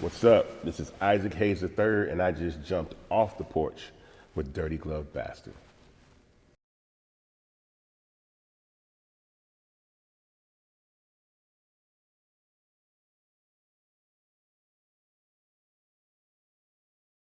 What's up? This is Isaac Hayes III, and I just jumped off the porch with Dirty Glove Bastard.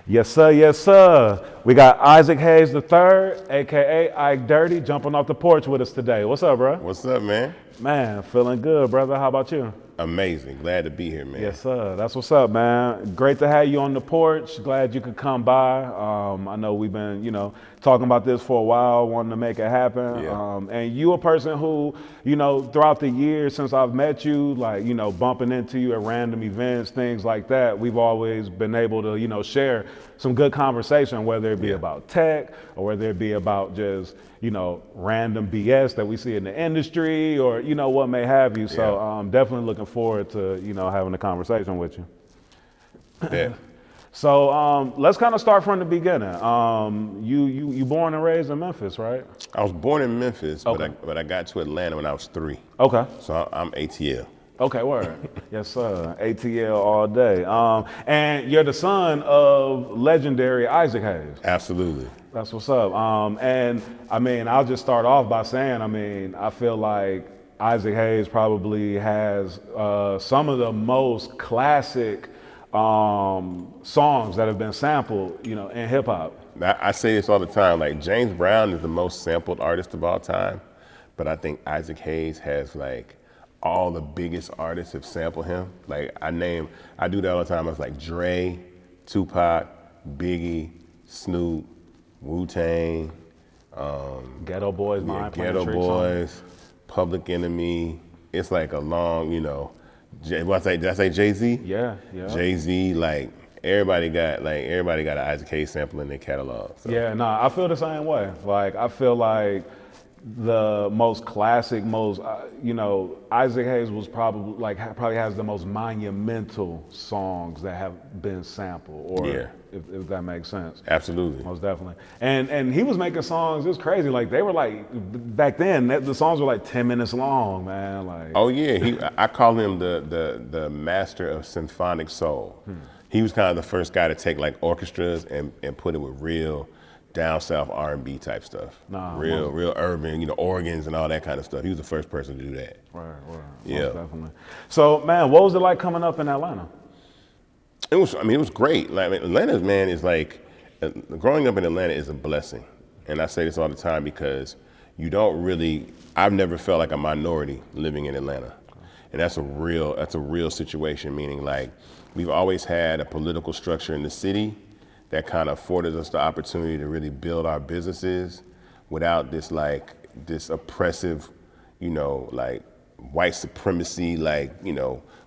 Yes, sir. Yes, sir. We got Isaac Hayes III, aka Ike Dirty, jumping off the porch with us today. What's up, bro? What's up, man? Man, feeling good, brother. How about you? Amazing. Glad to be here, man. Yes, sir. That's what's up, man. Great to have you on the porch. Glad you could come by. I know we've been, talking about this for a while, wanting to make it happen. Yeah. And you a person who, throughout the years since I've met you, like, bumping into you at random events, things like that, we've always been able to, share some good conversation, whether it be about tech or whether it be about just, random BS that we see in the industry or, what may have you. So I'm definitely looking forward to, having a conversation with you. Yeah. So let's kind of start from the beginning. You born and raised in Memphis, right? I was born in Memphis, Okay. but I got to Atlanta when I was 3. Okay. So I'm ATL. Okay, word. Yes, sir. ATL all day. And you're the son of legendary Isaac Hayes. Absolutely. That's what's up. And I mean, I'll just start off by saying, I feel like Isaac Hayes probably has some of the most classic songs that have been sampled, in hip hop. I say this all the time. Like, James Brown is the most sampled artist of all time, but I think Isaac Hayes has like all the biggest artists have sampled him. Like, I do that all the time. It's like Dre, Tupac, Biggie, Snoop, Wu-Tang, Ghetto Boys, Ghetto Boys, Public Enemy. It's like a long, did I say Jay-Z? Yeah. Jay-Z, like everybody got an Isaac Hayes sample in their catalog. So. Yeah, no, I feel the same way. Like, I feel like the most classic, Isaac Hayes was probably has the most monumental songs that have been sampled, or if that makes sense. Absolutely. Most definitely. And he was making songs, it was crazy. Like, they were like, back then, the songs were like 10 minutes long, man. Like. Oh yeah, I call him the master of symphonic soul. He was kind of the first guy to take like orchestras and put it with real down south R&B type stuff. Real urban, organs and all that kind of stuff. He was the first person to do that. Right. Yeah. Most definitely. So, man, what was it like coming up in Atlanta? It was great. Like, Atlanta, man, is like, growing up in Atlanta is a blessing. And I say this all the time because I've never felt like a minority living in Atlanta. And that's a real situation, meaning like, we've always had a political structure in the city that kind of afforded us the opportunity to really build our businesses without this oppressive, like white supremacy,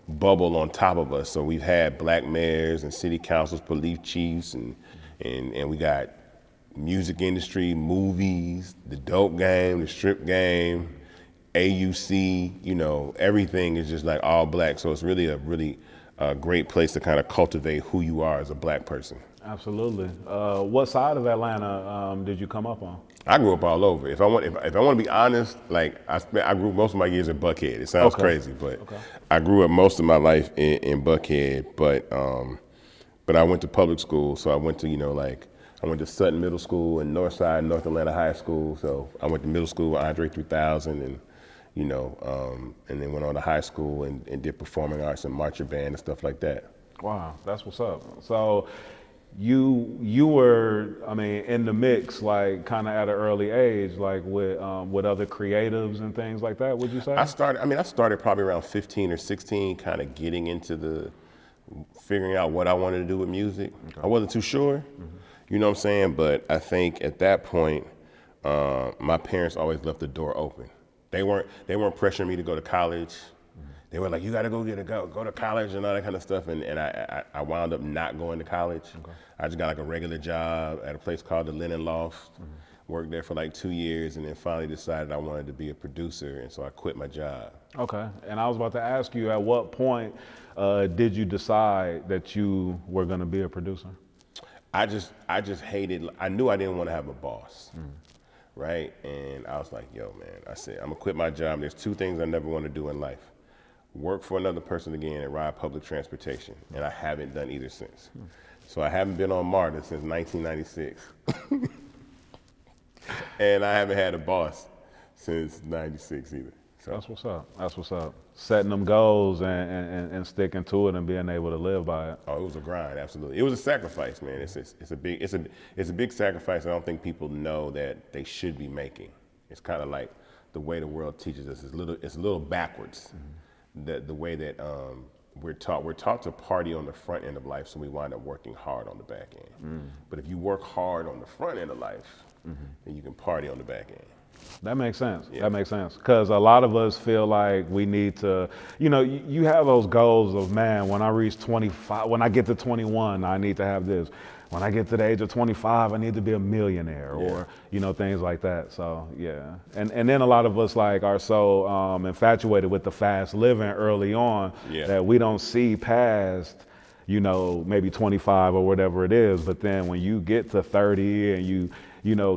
bubble on top of us. So we've had black mayors and city councils, police chiefs, and we got music industry, movies, the dope game, the strip game, AUC, everything is just like all black. So it's really a great place to kind of cultivate who you are as a black person. Absolutely. What side of Atlanta did you come up on? I grew up all over. If I want to be honest, like I grew most of my years in Buckhead. It sounds crazy, but I grew up most of my life in Buckhead. But I went to public school, so I went to I went to Sutton Middle School and Northside North Atlanta High School. So I went to middle school with Andre 3000 and then went on to high school and did performing arts and marching band and stuff like that. Wow, that's what's up. So you were, in the mix, like kind of at an early age, like with other creatives and things like that, would you say? I started probably around 15 or 16, kind of getting into figuring out what I wanted to do with music. Okay. I wasn't too sure, you know what I'm saying? But I think at that point, my parents always left the door open. They weren't pressuring me to go to college. They were like, you got to go to college and all that kind of stuff. And I wound up not going to college. Okay. I just got like a regular job at a place called the Linen Loft. Worked there for like 2 years and then finally decided I wanted to be a producer. And so I quit my job. Okay. And I was about to ask you, at what point did you decide that you were going to be a producer? I just hated, I knew I didn't want to have a boss. Right? And I was like, yo, man, I said, I'm going to quit my job. There's 2 things I never want to do in life. work for another person again, and ride public transportation. And I haven't done either since. So I haven't been on MARTA since 1996. And I haven't had a boss since 96 either. So That's what's up. That's what's up. Setting them goals and sticking to it and being able to live by it. oh, it was a grind, absolutely. It was a sacrifice, man. It's a big sacrifice. I don't think people know that they should be making. It's kind of like the way the world teaches us. It's a little backwards. The way that we're taught to party on the front end of life, so we wind up working hard on the back end. But if you work hard on the front end of life, then you can party on the back end. That makes sense. Yeah. That makes sense. Because a lot of us feel like we need to, you have those goals of, man, when I reach 25, when I get to 21, I need to have this. When I get to the age of 25, I need to be a millionaire, or, things like that. So, yeah. And then a lot of us are so infatuated with the fast living early on that we don't see past, maybe 25 or whatever it is. But then when you get to 30 and you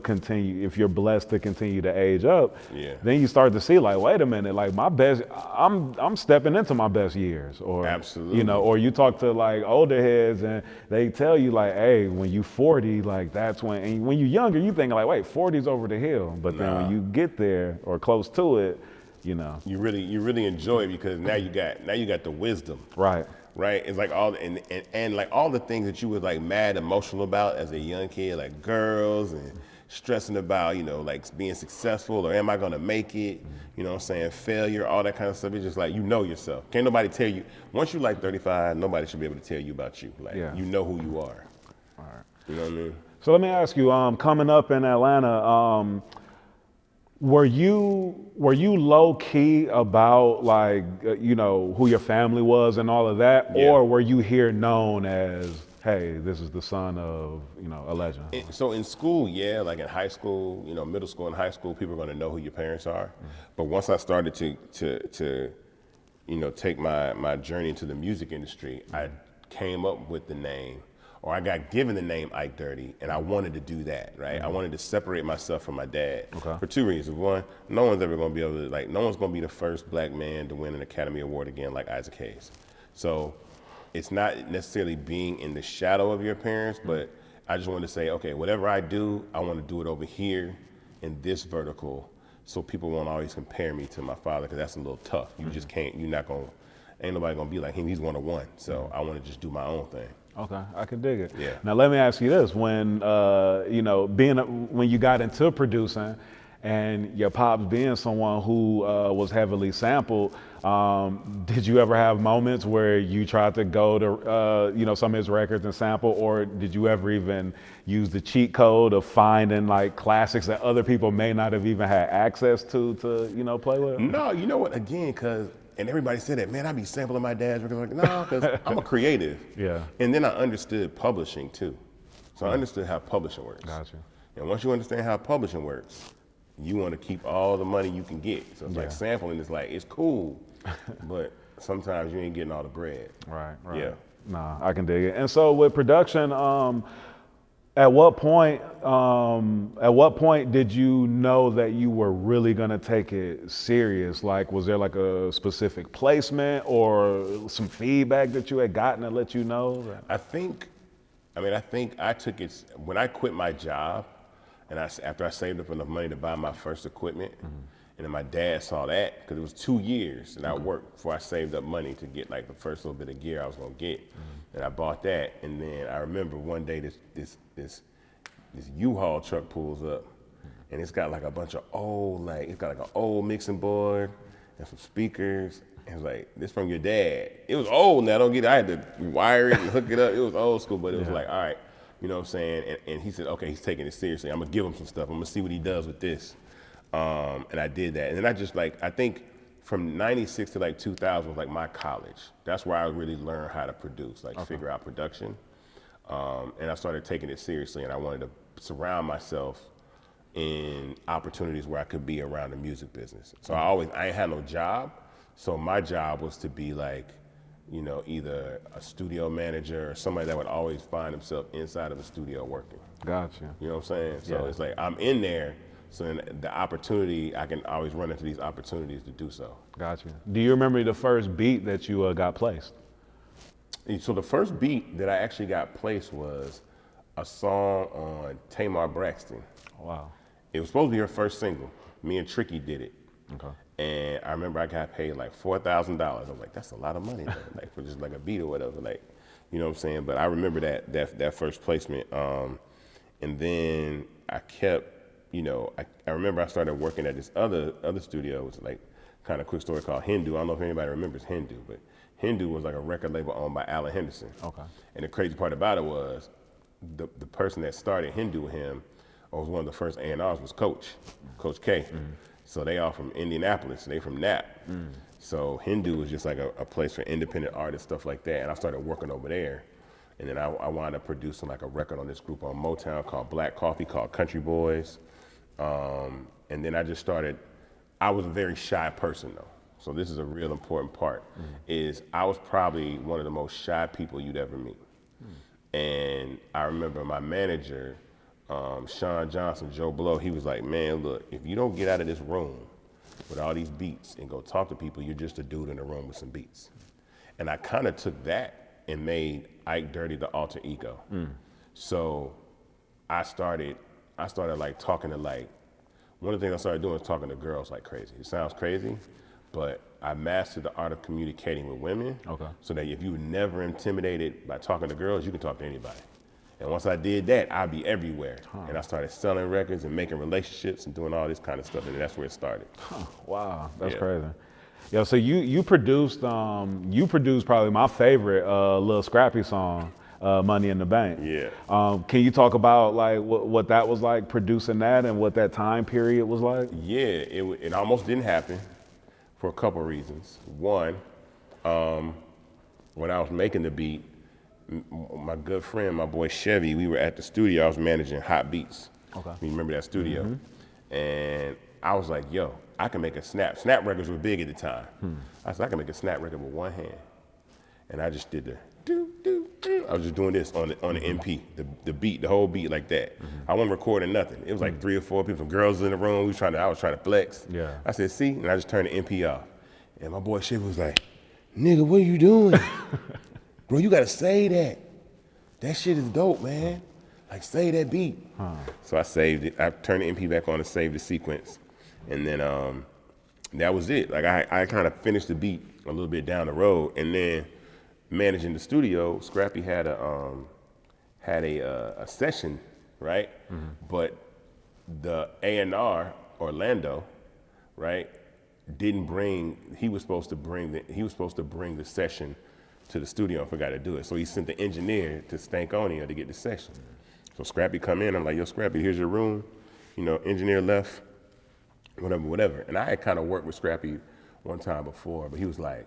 continue, if you're blessed to continue to age up, then you start to see wait a minute, my best, I'm stepping into my best years, or absolutely, or you talk to older heads and they tell you hey, when you 40, that's when, and when you're younger, you think wait, 40's over the hill, but then when you get there or close to it, you really enjoy it, because now you got the wisdom. Right, it's all and all the things that you were mad emotional about as a young kid, like girls and stressing about, being successful, or am I gonna make it? Failure, all that kind of stuff. It's just yourself. Can't nobody tell you. Once you 35, nobody should be able to tell you about you. You know who you are. All right. You know what I mean? So let me ask you, coming up in Atlanta, were you low key about who your family was and all of that, or were you here known as, hey, this is the son of a legend? So in school, in high school, middle school and high school, people are going to know who your parents are. But once I started to take my journey into the music industry, I came up with the name, or I got given the name Ike Dirty, and I wanted to do that, right? I wanted to separate myself from my dad for two reasons. One, no one's ever gonna be able to, no one's gonna be the first black man to win an Academy Award again like Isaac Hayes. So it's not necessarily being in the shadow of your parents, but I just wanted to say, okay, whatever I do, I wanna do it over here in this vertical, so people won't always compare me to my father, because that's a little tough. You just can't, ain't nobody gonna be like him, he's 1-1. So I wanna just do my own thing. Okay, I can dig it. Yeah. Now let me ask you this: when when you got into producing, and your pops being someone who was heavily sampled, did you ever have moments where you tried to go to some of his records and sample, or did you ever even use the cheat code of finding classics that other people may not have even had access to play with? No, you know what? Again, and everybody said that, man, I be sampling my dad's records. No, because I'm a creative. Yeah. And then I understood publishing too. So I understood how publishing works. Gotcha. And once you understand how publishing works, you want to keep all the money you can get. So it's sampling is it's cool, but sometimes you ain't getting all the bread. Right. Yeah. Nah, I can dig it. And so with production, at what point did you know that you were really gonna take it serious? Was there a specific placement or some feedback that you had gotten to let you know? I think I took it when I quit my job, and after I saved up enough money to buy my first equipment, and then my dad saw that, because it was 2 years and I worked before I saved up money to get the first little bit of gear I was gonna get. And I bought that, and then I remember one day this U-Haul truck pulls up, and it's got a bunch of old, it's got an old mixing board and some speakers. And it's this from your dad. It was old now, don't get it. I had to rewire it and hook it up. It was old school, but it was all right, you know what I'm saying? And he said, okay, he's taking it seriously. I'm gonna give him some stuff. I'm gonna see what he does with this. And I did that. And then I just I think from 96 to 2000 was my college. That's where I really learned how to produce, figure out production. And I started taking it seriously, and I wanted to surround myself in opportunities where I could be around the music business. So I ain't had no job. So my job was to be either a studio manager or somebody that would always find himself inside of a studio working. Gotcha. You know what I'm saying? So it's I'm in there, So then the opportunity, I can always run into these opportunities to do so. Gotcha. Do you remember the first beat that you got placed? So the first beat that I actually got placed was a song on Tamar Braxton. Wow. It was supposed to be her first single. Me and Tricky did it. Okay. And I remember I got paid like $4,000. I was like, that's a lot of money, man. Like for just like a beat or whatever. Like, you know what I'm saying? But I remember that first placement. And then I kept, you know, I remember I started working at this other studio. It was like kind of quick story called Hindu. I don't know if anybody remembers Hindu, but Hindu was like a record label owned by Alan Henderson. Okay. And the crazy part about it was the person that started Hindu with him, or was one of the first A&Rs, was Coach K. So they all from Indianapolis, they from Nap. So Hindu was just like a place for independent artists, stuff like that. And I started working over there. And then I wound up producing like a record on this group on Motown called Black Coffee, called Country Boys. And then I just started, I was a very shy person though. So this is a real important part, is I was probably one of the most shy people you'd ever meet. And I remember my manager, Sean Johnson, Joe Blow, he was like, man, look, if you don't get out of this room with all these beats and go talk to people, you're just a dude in a room with some beats. And I kind of took that and made Ike Dirty the alter ego. So I started like talking to like, one of the things I started doing is talking to girls like crazy. It sounds crazy, but I mastered the art of communicating with women. Okay. So that if you were never intimidated by talking to girls, you can talk to anybody. And once I did that, I'd be everywhere. And I started selling records and making relationships and doing all this kind of stuff, and that's where it started. Wow, that's crazy. Yo, so you produced probably my favorite Lil Scrappy song, Money in the Bank. Yeah. Can you talk about like what that was like, producing that, and what that time period was like? Yeah, it almost didn't happen for a couple of reasons. One, when I was making the beat, my good friend, my boy Chevy, we were at the studio. I was managing Hot Beats. Okay. You remember that studio? And I was like, yo, I can make a snap. Snap records were big at the time. I said, I can make a snap record with one hand. And I just did the do, do, do. I was just doing this on the MP, the beat, the whole beat like that. I wasn't recording nothing. It was like 3 or 4 people, some girls in the room. I was trying to flex. Yeah. I said, see? And I just turned the MP off. And my boy Chevy was like, nigga, what are you doing? Bro, you gotta say that. That shit is dope, man. Like, say that beat. So I saved it. I turned the MP back on and saved the sequence. And then that was it. Like, I kind of finished the beat a little bit down the road. And then managing the studio, Scrappy had a session, right? But the A&R, Orlando, right, he was supposed to bring the session to the studio and forgot to do it. So he sent the engineer to Stankonia to get the session. So Scrappy come in, I'm like, yo, Scrappy, here's your room. You know, engineer left, whatever. And I had kind of worked with Scrappy one time before, but he was like,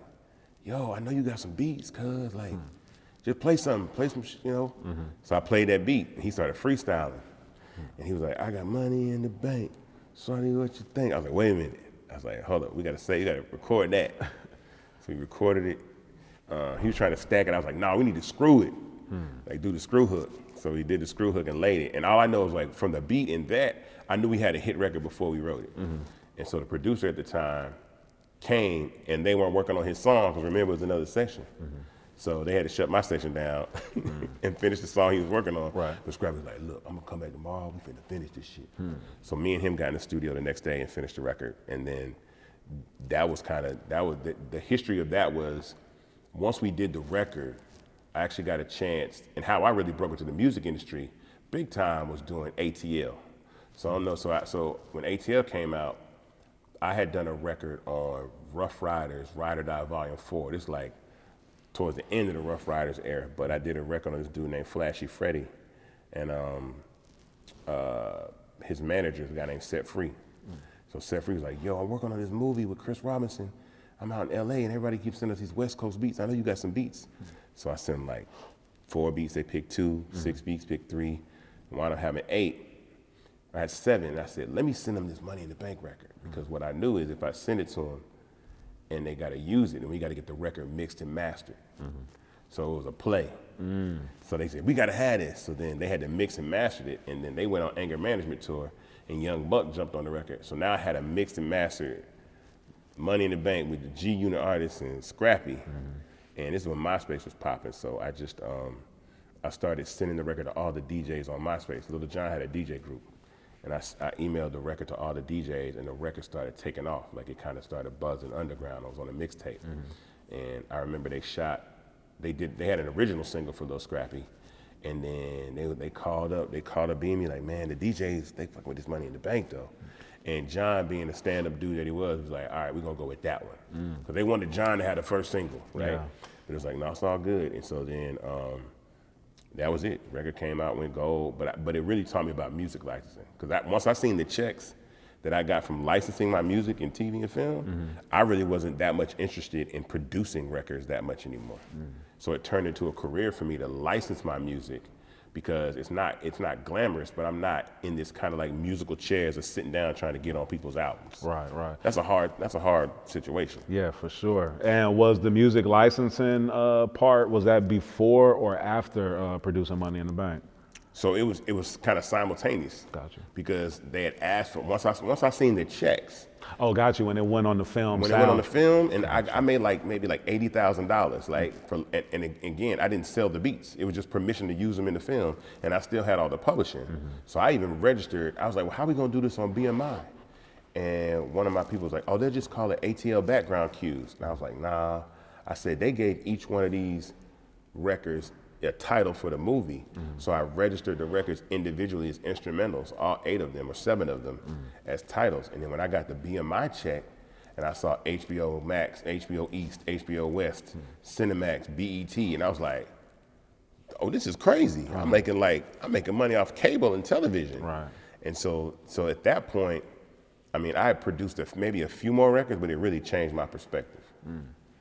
yo, I know you got some beats, cuz, like, just play some, you know? So I played that beat, and he started freestyling. And he was like, I got money in the bank, Sonny, what you think? I was like, wait a minute. I was like, hold up, you gotta record that. So we recorded it. He was trying to stack it. I was like, no, we need to screw it. Like, do the screw hook. So he did the screw hook and laid it. And all I know is, like, from the beat and that, I knew we had a hit record before we wrote it. And so the producer at the time came, and they weren't working on his song, because remember, it was another section. So they had to shut my section down and finish the song he was working on. Right. But Scrappy was like, look, I'm gonna come back tomorrow, we finna finish this shit. So me and him got in the studio the next day and finished the record. And then the history of that was, once we did the record, I actually got a chance, and how I really broke into the music industry, big time, was doing ATL. So I don't know, so when ATL came out, I had done a record on Rough Riders, Ride or Die Volume 4. This is like towards the end of the Rough Riders era, but I did a record on this dude named Flashy Freddie, and his manager is a guy named Set Free. So Set Free was like, yo, I'm working on this movie with Chris Robinson. I'm out in LA and everybody keeps sending us these West Coast beats. I know you got some beats. So I sent them like 4 beats, they picked 2, 6 beats, picked 3. And wound up having 8. I had 7, and I said, let me send them this Money in the Bank record. Because what I knew is if I send it to them and they gotta use it, and we gotta get the record mixed and mastered. So it was a play. So they said, we gotta have this. So then they had to mix and master it, and then they went on anger management tour. and Young Buck jumped on the record. So now I had a mixed and mastered Money in the Bank with the G Unit artists and Scrappy. And this is when MySpace was popping. So I just, I started sending the record to all the DJs on MySpace. Lil Jon had a DJ group. And I emailed the record to all the DJs, and the record started taking off. Like it kind of started buzzing underground. I was on a mixtape. And I remember they had an original single for Lil Scrappy. And then they called up me like, man, the DJs, they fucking with this Money in the Bank though. And John, being the stand-up dude that he was like, all right, we're gonna go with that one. Because they wanted John to have the first single, right? Yeah. But it was like, no, it's all good. And so then that was it. Record came out, went gold, but it really taught me about music licensing. Because once I seen the checks that I got from licensing my music in TV and film, I really wasn't that much interested in producing records that much anymore. So it turned into a career for me to license my music, because it's not glamorous, but I'm not in this kind of like musical chairs of sitting down trying to get on people's albums. Right. That's a hard situation. Yeah, for sure. And was the music licensing part, was that before or after producing Money in the Bank? So it was kind of simultaneous. Gotcha. Because they had asked for, once I seen the checks. Oh, got you. When it went on the film. When it went on the film, and I made maybe $80,000. And again, I didn't sell the beats. It was just permission to use them in the film, and I still had all the publishing. So I even registered. I was like, well, how are we gonna do this on BMI? And one of my people was like, oh, they'll just call it ATL background cues. And I was like, nah. I said they gave each one of these records a title for the movie. So I registered the records individually as instrumentals, all 8 of them or 7 of them as titles. And then when I got the BMI check and I saw HBO Max, HBO East, HBO West, Cinemax, BET, and I was like, oh, this is crazy. I'm making money off cable and television. Right. And so at that point, I mean, I had produced maybe a few more records, but it really changed my perspective.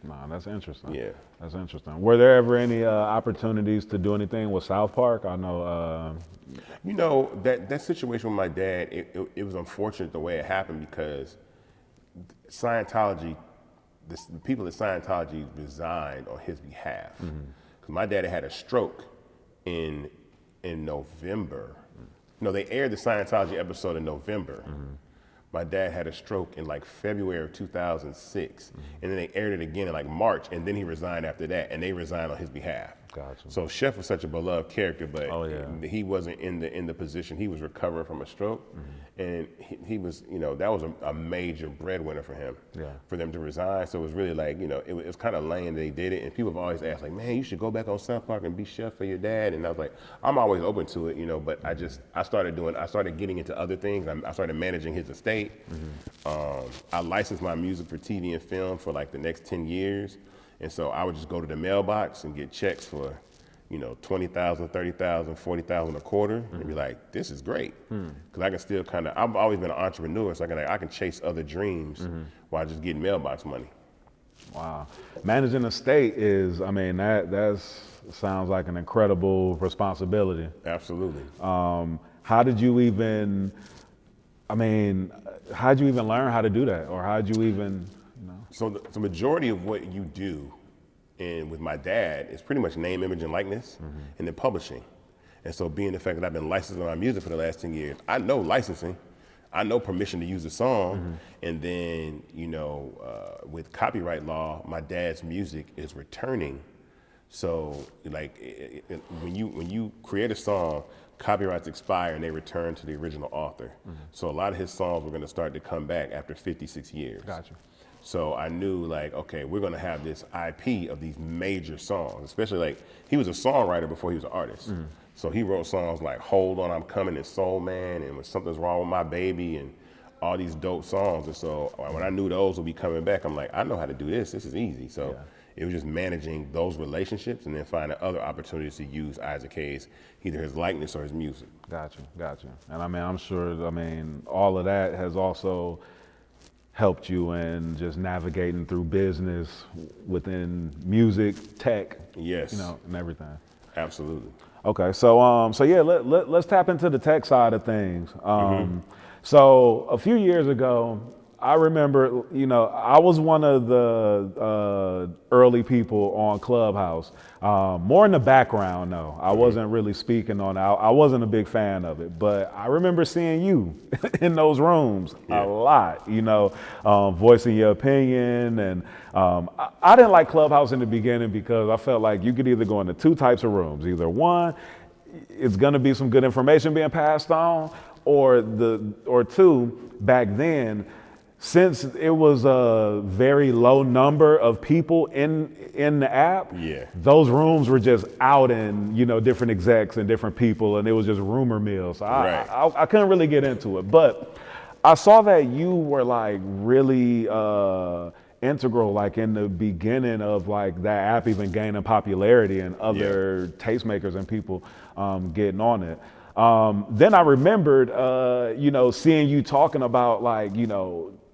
Nah, that's interesting. Yeah. That's interesting. Were there ever any opportunities to do anything with South Park? I know. You know, that situation with my dad, it was unfortunate the way it happened, because Scientology, the people at Scientology resigned on his behalf. Because my dad had a stroke in November. No, they aired the Scientology episode in November. My dad had a stroke in like February of 2006, and then they aired it again in like March, and then he resigned after that, and they resigned on his behalf. Gotcha. So Chef was such a beloved character, but he wasn't in the position. He was recovering from a stroke, and he was, you know, that was a major breadwinner for him. For them to resign. So it was really like, you know, it was kind of lame that they did it, and people have always asked like, man, you should go back on South Park and be Chef for your dad. And I was like, I'm always open to it, you know, but I started getting into other things. I started managing his estate. I licensed my music for TV and film for like the next 10 years. And so I would just go to the mailbox and get checks for, you know, $20,000, $30,000, $40,000 a quarter, and be like, this is great. Because I can still I've always been an entrepreneur, so I can chase other dreams while just getting mailbox money. Wow. Managing a state is, I mean, that sounds like an incredible responsibility. Absolutely. How did you even learn how to do that? Or how'd you even, you know? So the majority of what you do with my dad is pretty much name, image, and likeness, and then publishing. And so being the fact that I've been licensing my music for the last 10 years, I know licensing, I know permission to use a song, and then, you know, with copyright law, my dad's music is returning. So like when you create a song, copyrights expire and they return to the original author. So a lot of his songs were gonna start to come back after 56 years. Gotcha. So I knew like, okay, we're gonna have this IP of these major songs, especially like, he was a songwriter before he was an artist. So he wrote songs like Hold On, I'm Coming, and Soul Man, and When Something's Wrong with My Baby, and all these dope songs. And so when I knew those would be coming back, I'm like, I know how to do this is easy. So it was just managing those relationships and then finding other opportunities to use Isaac Hayes, either his likeness or his music. Gotcha. And I mean, I'm sure, all of that has also helped you in just navigating through business within music, tech, yes, you know, and everything. Absolutely. Okay, so yeah, let's tap into the tech side of things. So a few years ago, I remember, I was one of the early people on Clubhouse, more in the background though. I wasn't really speaking on it. I wasn't a big fan of it, but I remember seeing you in those rooms a lot, voicing your opinion. And I didn't like Clubhouse in the beginning because I felt like you could either go into two types of rooms. Either one, it's gonna be some good information being passed on, or two, back then, since it was a very low number of people in the app, those rooms were just out in different execs and different people, and it was just rumor mill. So I couldn't really get into it, but I saw that you were like really integral, like in the beginning of like that app even gaining popularity and other tastemakers and people getting on it. Then I remembered, seeing you talking about like,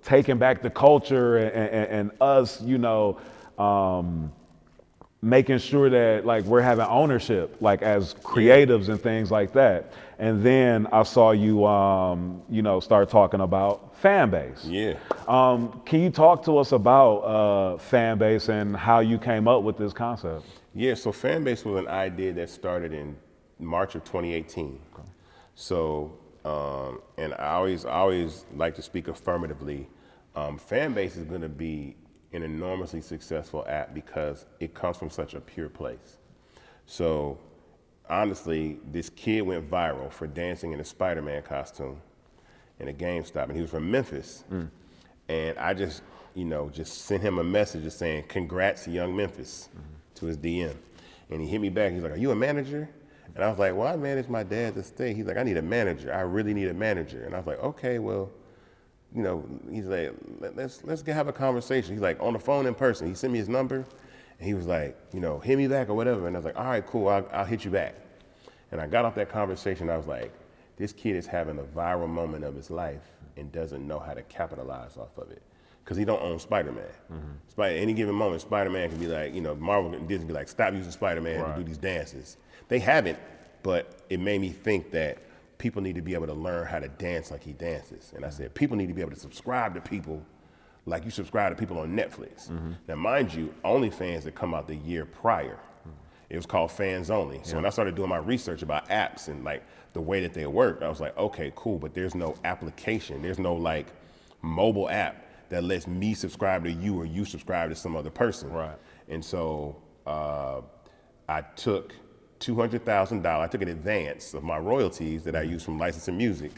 taking back the culture and us, making sure that like we're having ownership, like as creatives and things like that. And then I saw you, start talking about Fanbase. Can you talk to us about Fanbase and how you came up with this concept? Yeah, so Fanbase was an idea that started in March of 2018. So, and I always like to speak affirmatively. Fanbase is going to be an enormously successful app because it comes from such a pure place. So, honestly, this kid went viral for dancing in a Spider-Man costume in a GameStop, and he was from Memphis. And I just sent him a message just saying, "Congrats, young Memphis," to his DM. And he hit me back. He's like, "Are you a manager?" And I was like, "Well, I manage my dad's estate." He's like, "I need a manager. I really need a manager." And I was like, "Okay, well, he's like, let's have a conversation." He's like, on the phone in person. He sent me his number, and he was like, hit me back or whatever. And I was like, "All right, cool. I'll hit you back." And I got off that conversation. I was like, this kid is having a viral moment of his life and doesn't know how to capitalize off of it. Because he don't own Spider-Man. Any given moment, Spider-Man can be like, Marvel and Disney be like, "Stop using Spider-Man to do these dances." They haven't, but it made me think that people need to be able to learn how to dance like he dances. And I said, people need to be able to subscribe to people like you subscribe to people on Netflix. Now, mind you, OnlyFans had come out the year prior. It was called Fans Only. So when I started doing my research about apps and like the way that they work, I was like, okay, cool, but there's no application. There's no like mobile app that lets me subscribe to you or you subscribe to some other person. And so I took $200,000, I took an advance of my royalties that I use from licensing music,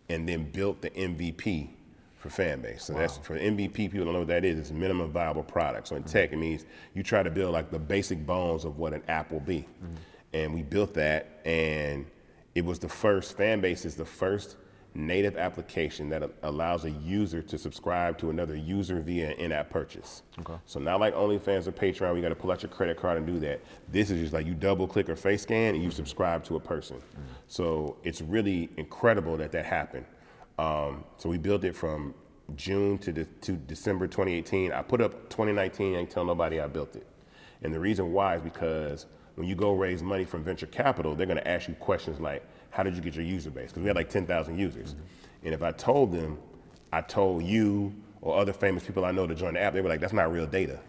and then built the MVP for Fanbase. So that's for MVP, people don't know what that is. It's minimum viable product. So in tech, it means you try to build like the basic bones of what an app will be. And we built that, and it was the first, Fanbase is the first native application that allows a user to subscribe to another user via an in-app purchase. So not like OnlyFans or Patreon, you got to pull out your credit card and do that. This is just like you double click or face scan and you subscribe to a person. So it's really incredible that happened. So we built it from June to December 2018. I put up 2019, I ain't tell nobody I built it. And the reason why is because when you go raise money from venture capital, they're going to ask you questions like, how did you get your user base? Because we had like 10,000 users. And if I told them, I told you or other famous people I know to join the app, they were like, that's not real data.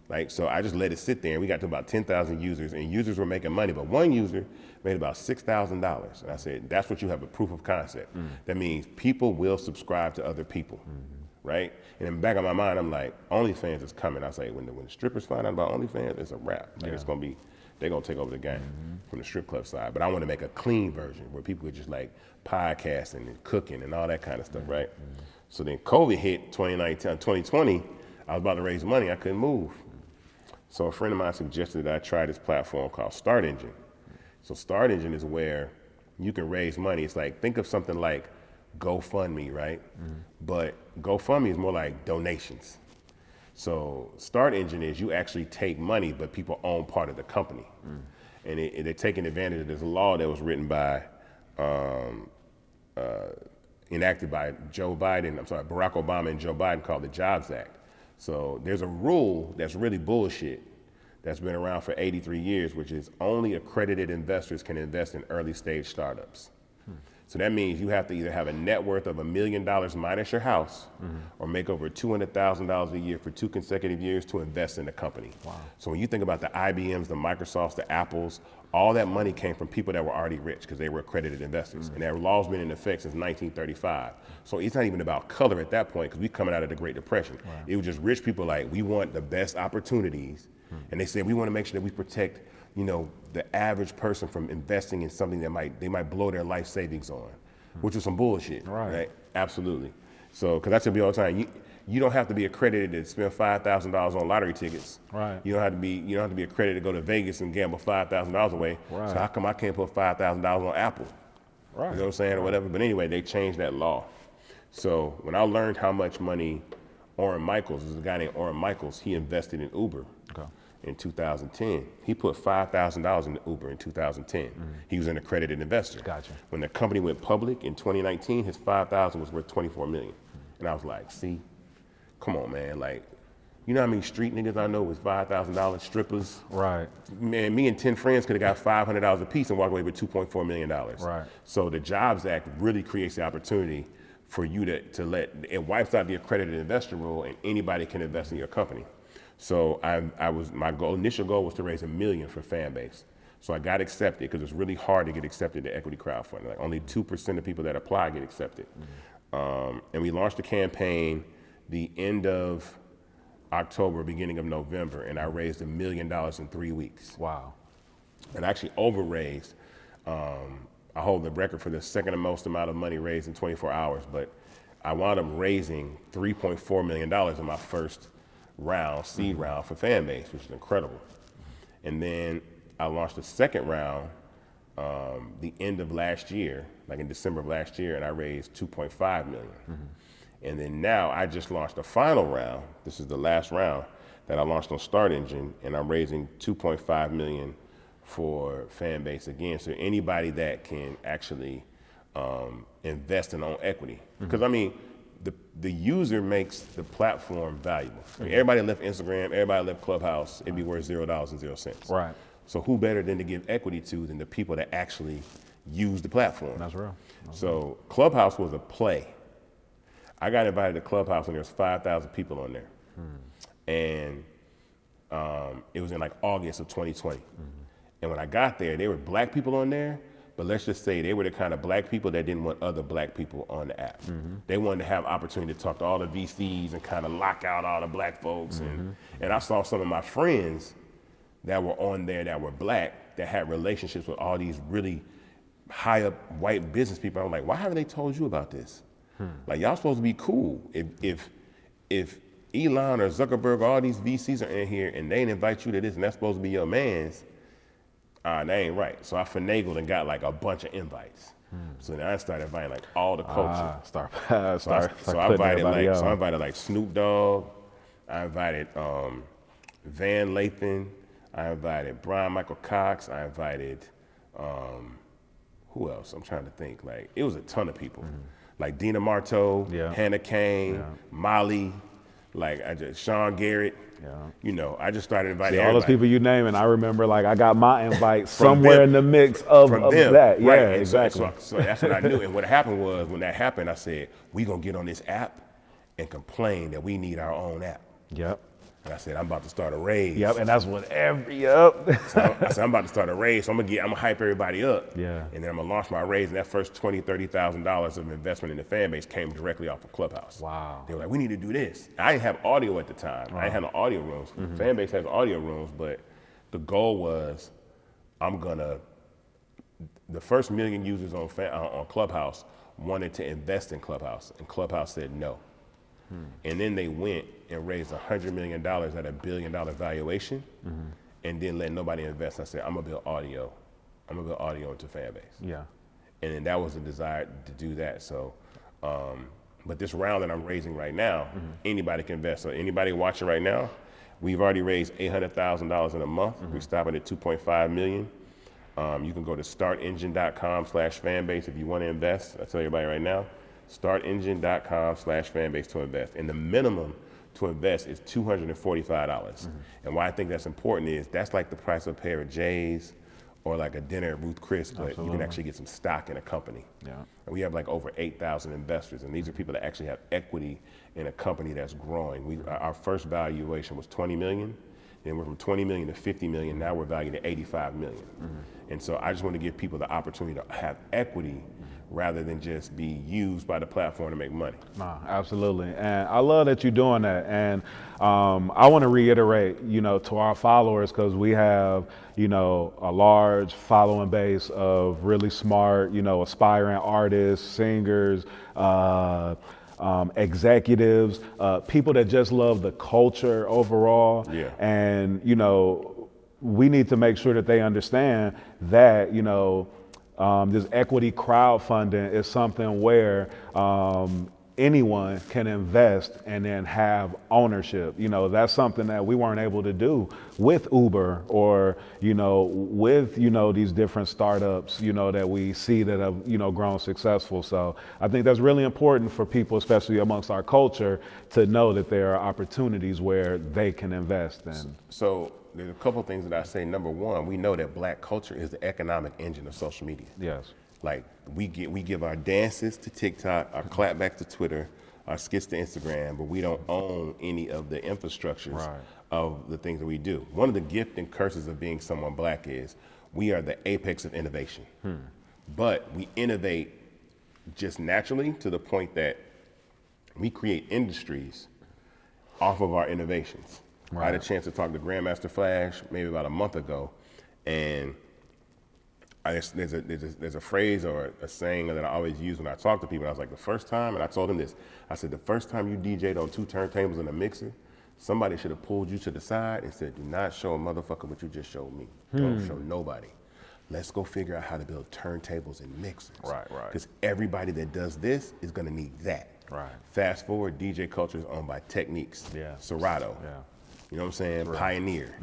Like, so I just let it sit there, and we got to about 10,000 users, and users were making money, but one user made about $6,000. And I said, that's what you have a proof of concept. That means people will subscribe to other people, right? And in the back of my mind, I'm like, OnlyFans is coming. I say, when the strippers find out about OnlyFans, it's a wrap. Like, it's gonna be, they're gonna take over the game from the strip club side. But I want to make a clean version where people are just like podcasting and cooking and all that kind of stuff, right? So then COVID hit 2020. I was about to raise money, I couldn't move. So a friend of mine suggested that I try this platform called Start Engine. So Start Engine is where you can raise money. It's like, think of something like GoFundMe, right? But GoFundMe is more like donations. So Start Engine is you actually take money, but people own part of the company. And they're taking advantage of this law that was written by, enacted by Barack Obama and Joe Biden, called the Jobs Act. So there's a rule that's really bullshit that's been around for 83 years, which is only accredited investors can invest in early stage startups. So that means you have to either have a net worth of $1 million minus your house, or make over $200,000 a year for 2 consecutive years to invest in the company. Wow. So when you think about the IBMs, the Microsofts, the Apples, all that money came from people that were already rich because they were accredited investors. And that law's been in effect since 1935. So it's not even about color at that point because we're coming out of the Great Depression. Right. It was just rich people like, we want the best opportunities. And they said, we want to make sure that we protect, you know, the average person from investing in something that they might blow their life savings on, which was some bullshit. Right. Absolutely. So, because I tell people all the time, you don't have to be accredited to spend $5,000 on lottery tickets. Right. You don't have to be accredited to go to Vegas and gamble $5,000 away. Right. So how come I can't put $5,000 on Apple? Right. You know what I'm saying, or whatever. But anyway, they changed that law. So when I learned how much money Orrin Michaels, there's a guy named Orrin Michaels, he invested in Uber. Okay. In 2010. He put $5,000 in Uber in 2010. He was an accredited investor. Gotcha. When the company went public in 2019, his $5,000 was worth $24 million. And I was like, see, come on, man. Like, you know how many street niggas I know with $5,000 strippers? Right. Man, me and 10 friends could have got $500 a piece and walked away with $2.4 million. Right. So the Jobs Act really creates the opportunity for you to let, it wipes out the accredited investor rule and anybody can invest in your company. So my initial goal was to raise $1 million for Fanbase. So I got accepted because it's really hard to get accepted to equity crowdfunding. Like only 2% of people that apply get accepted. And we launched the campaign the end of October, beginning of November, and I raised $1 million in 3 weeks. Wow. And I actually over-raised. I hold the record for the second most amount of money raised in 24 hours, but I wound up raising $3.4 million in my first round, seed round for Fanbase, which is incredible. And then I launched the second round the end of last year, like in December of last year, and I raised $2.5 million. And then now I just launched the final round. This is the last round that I launched on Start Engine, and I'm raising $2.5 million for Fanbase again. So anybody that can actually invest and own equity. Because I mean, the user makes the platform valuable. I mean, everybody left Instagram, everybody left Clubhouse, it'd be worth $0.00. Right. So who better than to give equity to than the people that actually use the platform? That's real. So Clubhouse was a play. I got invited to Clubhouse and there was 5,000 people on there. And it was in like August of 2020. And when I got there, there were black people on there, but let's just say they were the kind of black people that didn't want other black people on the app. They wanted to have opportunity to talk to all the VCs and kind of lock out all the black folks. And I saw some of my friends that were on there that were black that had relationships with all these really high up white business people. I'm like, why haven't they told you about this? Like, y'all supposed to be cool. If Elon or Zuckerberg, all these VCs are in here and they didn't invite you to this and that's supposed to be your man's, that ain't right. So I finagled and got like a bunch of invites. So then I started inviting like all the culture. So I invited like Snoop Dogg. I invited Van Lathan. I invited Brian Michael Cox. I invited who else? I'm trying to think. Like it was a ton of people. Like Dina Marteau, Hannah Kane, Molly, like Sean Garrett. You know, I just started inviting all those people you name, and I remember like I got my invite somewhere them, in the mix of that. Yeah, right. exactly. So that's what I knew. And what happened was when that happened, I said, we gonna get on this app and complain that we need our own app. Yep. And I said, I'm about to start a raise. Yep, and that's what So I said, I'm about to start a raise, so I'm gonna hype everybody up. Yeah. And then I'm gonna launch my raise, and that first $20,000, $30,000 of investment in the Fanbase came directly off of Clubhouse. Wow. They were like, we need to do this. I didn't have audio at the time. I didn't have no audio rooms. Fanbase has audio rooms, but the goal was, the first million users on Clubhouse wanted to invest in Clubhouse, and Clubhouse said no. And then they went and raised $100 million at $1 billion valuation, and didn't let nobody invest. I said, I'm gonna build audio. I'm gonna build audio into Fanbase. Yeah. And then that was the desire to do that. So, but this round that I'm raising right now, anybody can invest. So anybody watching right now, we've already raised $800,000 in a month. We're stopping at 2.5 million. You can go to startengine.com/fanbase if you want to invest. I tell everybody right now, startengine.com/fanbase to invest. And the minimum to invest is $245. And why I think that's important is that's like the price of a pair of J's or like a dinner at Ruth Chris, but you Absolutely. can actually get some stock in a company. Yeah. And we have like over 8,000 investors, and these are people that actually have equity in a company that's growing. Our first valuation was 20 million, then we're from 20 million to 50 million, now we're valued at 85 million. And so I just want to give people the opportunity to have equity rather than just be used by the platform to make money. No, absolutely. And I love that you're doing that. And I want to reiterate, to our followers, because we have, a large following base of really smart, aspiring artists, singers, executives, people that just love the culture overall. Yeah. And, we need to make sure that they understand that, this equity crowdfunding is something where anyone can invest and then have ownership. That's something that we weren't able to do with Uber or, with, these different startups, that we see that have, grown successful. So I think that's really important for people, especially amongst our culture, to know that there are opportunities where they can invest in. So there's a couple of things that I say. Number one, we know that black culture is the economic engine of social media. Yes. Like we give our dances to TikTok, our clapbacks to Twitter, our skits to Instagram, but we don't own any of the infrastructures of the things that we do. One of the gifts and curses of being someone black is we are the apex of innovation. But we innovate just naturally to the point that we create industries off of our innovations. I had a chance to talk to Grandmaster Flash maybe about a month ago, and there's a phrase or a saying that I always use when I talk to people. I was like, the first time, and I told him this, I said, the first time you DJ'd on 2 turntables and a mixer, somebody should have pulled you to the side and said, do not show a motherfucker what you just showed me. Don't show nobody. Let's go figure out how to build turntables and mixers. Right. Because everybody that does this is gonna need that. Right. Fast forward, DJ culture is owned by Techniques, Serato. Yeah. You know what I'm saying? Pioneer.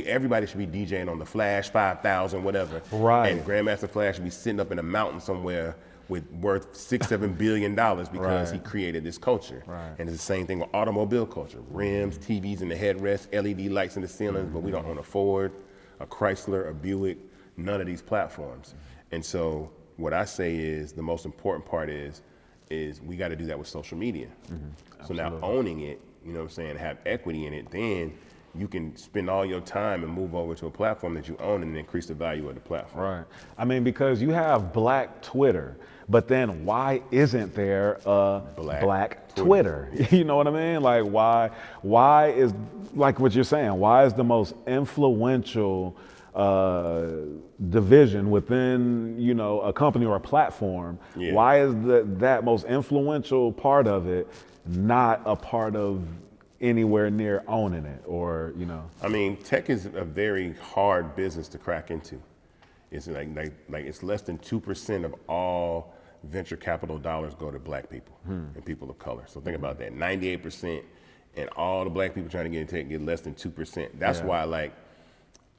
Everybody should be DJing on the Flash 5000, whatever. Right. And Grandmaster Flash should be sitting up in a mountain somewhere worth $6-7 billion because he created this culture. Right. And it's the same thing with automobile culture. Rims, TVs in the headrest, LED lights in the ceilings, but we don't own a Ford, a Chrysler, a Buick, none of these platforms. And so what I say is the most important part is we got to do that with social media. So now owning it, you know what I'm saying, have equity in it, then you can spend all your time and move over to a platform that you own and increase the value of the platform. Right. I mean, because you have black Twitter, but then why isn't there a black Twitter? You know what I mean? Like why is, like what you're saying, why is the most influential division within, a company or a platform, why is that most influential part of it not a part of anywhere near owning it, or I mean, tech is a very hard business to crack into. It's like it's less than 2% of all venture capital dollars go to black people and people of color. So think about that, 98%, and all the black people trying to get into tech get less than 2%. That's why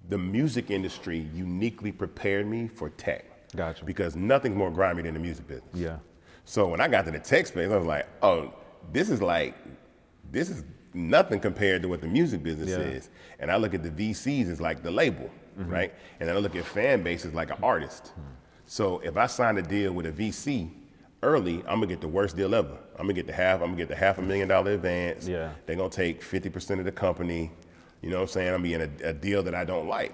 the music industry uniquely prepared me for tech. Gotcha. Because nothing's more grimy than the music business. Yeah. So when I got to the tech space, I was like, oh, this is nothing compared to what the music business is. And I look at the VCs as like the label, right? And then I look at Fanbase as like an artist. So if I sign a deal with a VC early, I'm gonna get the worst deal ever. I'm gonna get the $500,000 advance. Yeah. They're gonna take 50% of the company. You know what I'm saying? I'm being a deal that I don't like.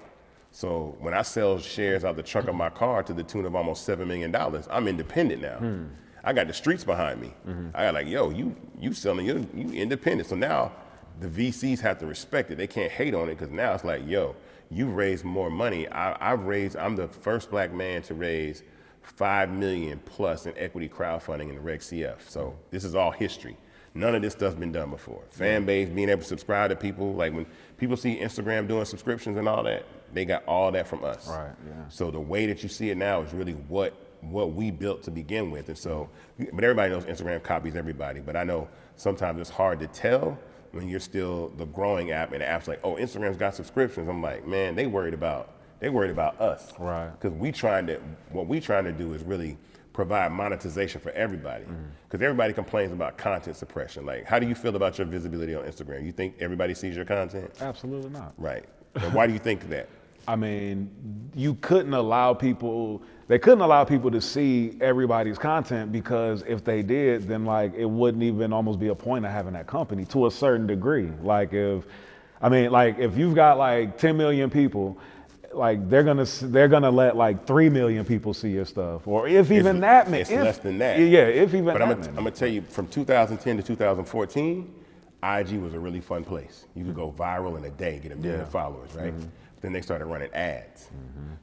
So when I sell shares out the trunk of my car to the tune of almost $7 million, I'm independent now. I got the streets behind me. I got like, yo, you selling, you independent. So now the VCs have to respect it. They can't hate on it because now it's like, yo, you raised more money. I'm the first black man to raise $5 million plus in equity crowdfunding in the Reg CF. So this is all history. None of this stuff's been done before. Fanbase, being able to subscribe to people, like when people see Instagram doing subscriptions and all that, they got all that from us. Right. Yeah. So the way that you see it now is really what we built to begin with. And so, but everybody knows Instagram copies everybody, but I know sometimes it's hard to tell when you're still the growing app and the app's like, oh, Instagram's got subscriptions. I'm like, man, they worried about us. Right. Because what we trying to do is really provide monetization for everybody. Because everybody complains about content suppression. Like, how do you feel about your visibility on Instagram? You think everybody sees your content? Absolutely not. Right. And why do you think that? I mean, you couldn't allow people, they couldn't allow people to see everybody's content, because if they did, then like it wouldn't even almost be a point of having that company to a certain degree. Like if you've got like 10 million people, like they're gonna let like 3 million people see your stuff, or if even that many. It's less than that. Yeah, if even But that I'm many. gonna tell you, from 2010 to 2014, IG was a really fun place. You could go viral in a day, get 1 million followers, right? Then they started running ads.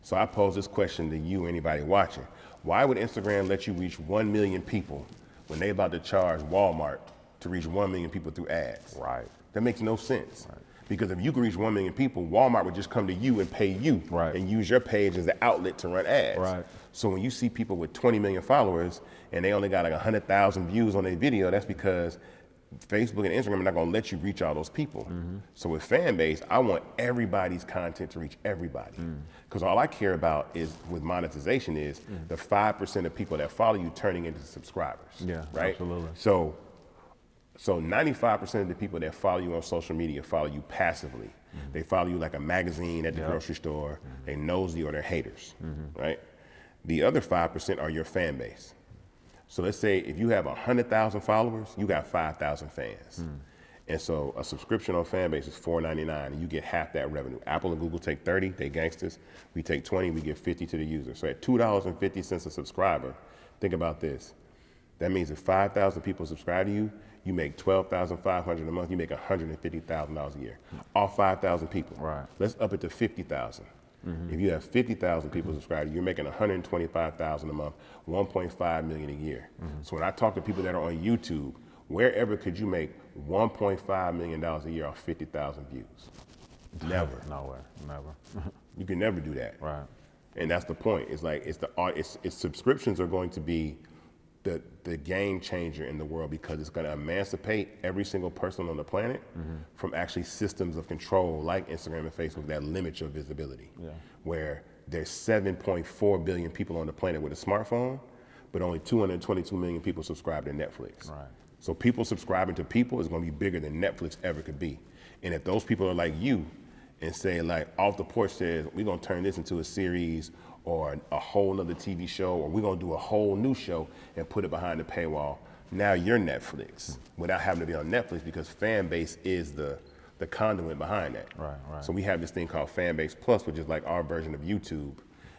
So I pose this question to you, anybody watching. Why would Instagram let you reach 1 million people when they about to charge Walmart to reach 1 million people through ads? Right. That makes no sense. Right. Because if you could reach 1 million people, Walmart would just come to you and pay you and use your page as an outlet to run ads. Right. So when you see people with 20 million followers and they only got like 100,000 views on their video, that's because Facebook and Instagram are not gonna let you reach all those people. So with Fanbase, I want everybody's content to reach everybody. Because all I care about is, with monetization, is the 5% of people that follow you turning into subscribers. Yeah, right? absolutely. So 95% of the people that follow you on social media follow you passively. They follow you like a magazine at the grocery store. They nosy, or they're haters, right? The other 5% are your fan base. So let's say if you have 100,000 followers, you got 5,000 fans. And so a subscription on Fanbase is $4.99, and you get half that revenue. Apple and Google take 30, they gangsters. We take 20, we give 50 to the user. So at $2.50 a subscriber, think about this. That means if 5,000 people subscribe to you, you make $12,500 a month, you make $150,000 a year. All 5,000 people. Right. Let's up it to 50,000. If you have 50,000 people subscribe to you, you're making $125,000 a month, $1.5 million a year. So when I talk to people that are on YouTube, wherever could you make $1.5 million a year off 50,000 views? Never. Nowhere, never. You can never do that. Right. And that's the point. It's like it's subscriptions are going to be the game changer in the world, because it's going to emancipate every single person on the planet from actually systems of control like Instagram and Facebook that limit your visibility. Where there's 7.4 billion people on the planet with a smartphone, but only 222 million people subscribe to Netflix. Right. So people subscribing to people is going to be bigger than Netflix ever could be. And if those people are like you and say, like, Off the Porch says, we're going to turn this into a series or a whole nother TV show, or we're gonna do a whole new show and put it behind the paywall. Now you're Netflix without having to be on Netflix, because Fanbase is the conduit behind that. Right. So we have this thing called Fanbase Plus, which is like our version of YouTube.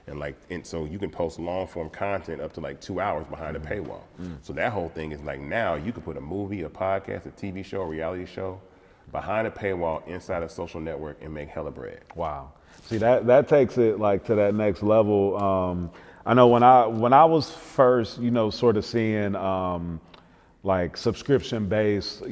And so you can post long form content up to like 2 hours behind the paywall. So that whole thing is like, now you can put a movie, a podcast, a TV show, a reality show behind a paywall inside a social network and make hella bread. Wow. See, that takes it like to that next level. I know when I was first, sort of seeing like subscription-based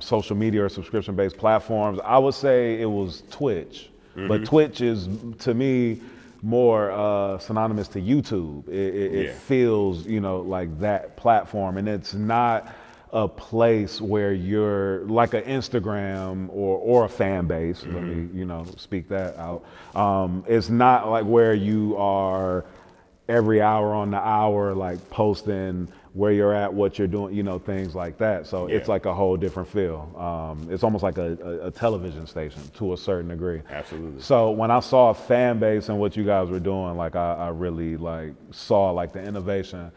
social media or subscription-based platforms, I would say it was Twitch. But Twitch is, to me, more synonymous to YouTube. It feels, like that platform, and it's not a place where you're like an Instagram or a fan base. Let me, speak that out. It's not like where you are every hour on the hour, like posting where you're at, what you're doing, things like that. So it's like a whole different feel. It's almost like a television station to a certain degree. Absolutely. So when I saw a fan base and what you guys were doing, like I really like saw like the innovation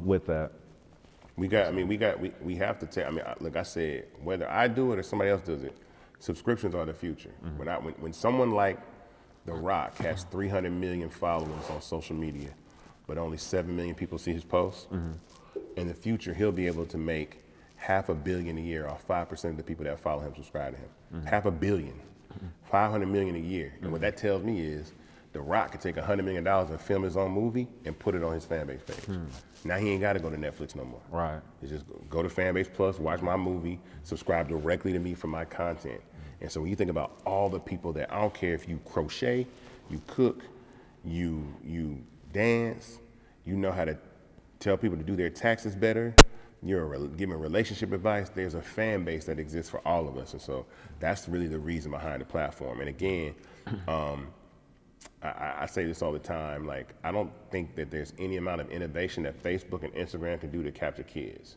with that. We have to take, look, I said, whether I do it or somebody else does it, subscriptions are the future. When someone like The Rock has 300 million followers on social media, but only 7 million people see his posts, in the future, he'll be able to make $500 million a year off 5% of the people that follow him subscribe to him. $500 million, 500 million a year. And what that tells me is, The Rock could take $100 million and film his own movie and put it on his Fanbase page. Now he ain't got to go to Netflix no more. Right. He just go to Fanbase Plus, watch my movie, subscribe directly to me for my content. And so when you think about all the people that, I don't care if you crochet, you cook, you dance, you know how to tell people to do their taxes better, you're giving relationship advice, there's a fan base that exists for all of us. And so that's really the reason behind the platform. And again, I say this all the time, like, I don't think that there's any amount of innovation that Facebook and Instagram can do to capture kids.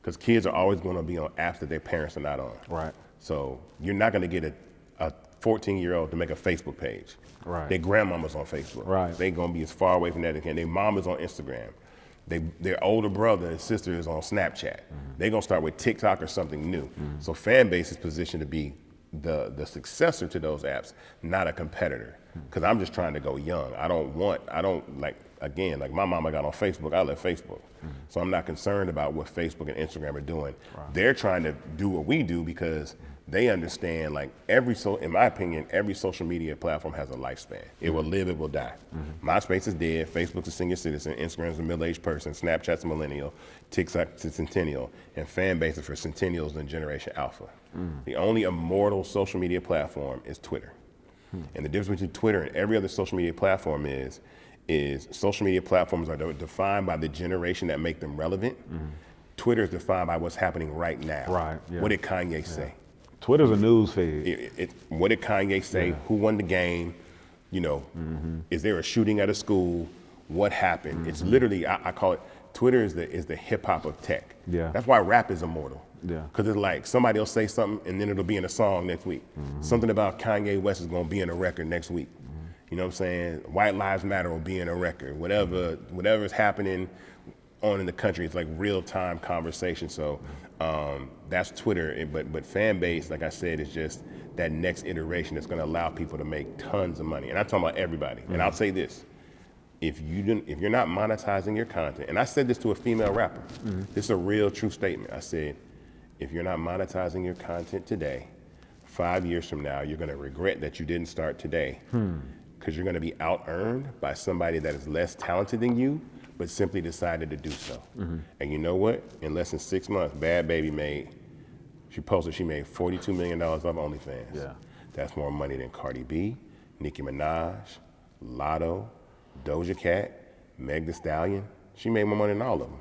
Because kids are always going to be on apps that their parents are not on. Right. So you're not going to get a 14-year-old to make a Facebook page. Right. Their grandmama's on Facebook. Right. They gonna be as far away from that as they can. Their mom is on Instagram. Their older brother and sister is on Snapchat. They're gonna start with TikTok or something new. So Fanbase is positioned to be the successor to those apps, not a competitor. Because I'm just trying to go young. I don't like my mama got on Facebook, I left Facebook. So I'm not concerned about what Facebook and Instagram are doing. Right. They're trying to do what we do because they understand, like, in my opinion, every social media platform has a lifespan. It will live, it will die. MySpace is dead, Facebook's a senior citizen, Instagram's a middle-aged person, Snapchat's a millennial, TikTok's a centennial, and Fanbase is for centennials and Generation Alpha. The only immortal social media platform is Twitter. And the difference between Twitter and every other social media platform is social media platforms are defined by the generation that make them relevant. Twitter is defined by what's happening right now. Right. Yeah. What did Kanye say? Twitter's a news feed. What did Kanye say? Yeah. Who won the game? Is there a shooting at a school? What happened? It's literally, I call it, Twitter is the hip hop of tech. Yeah. That's why rap is immortal. Yeah. Because it's like somebody will say something and then it'll be in a song next week. Something about Kanye West is gonna be in a record next week. You know what I'm saying? White Lives Matter will be in a record. Whatever's happening on in the country, it's like real time conversation. So that's Twitter. But Fanbase, like I said, is just that next iteration that's gonna allow people to make tons of money. And I'm talking about everybody. And I'll say this. If you're not monetizing your content, and I said this to a female rapper, this is a real true statement. I said, if you're not monetizing your content today, 5 years from now, you're gonna regret that you didn't start today, because you're gonna be out-earned by somebody that is less talented than you, but simply decided to do so. And you know what? In less than 6 months, Bad Baby she posted she made $42 million off OnlyFans. Yeah. That's more money than Cardi B, Nicki Minaj, Lotto, Doja Cat, Meg Thee Stallion. She made more money than all of them,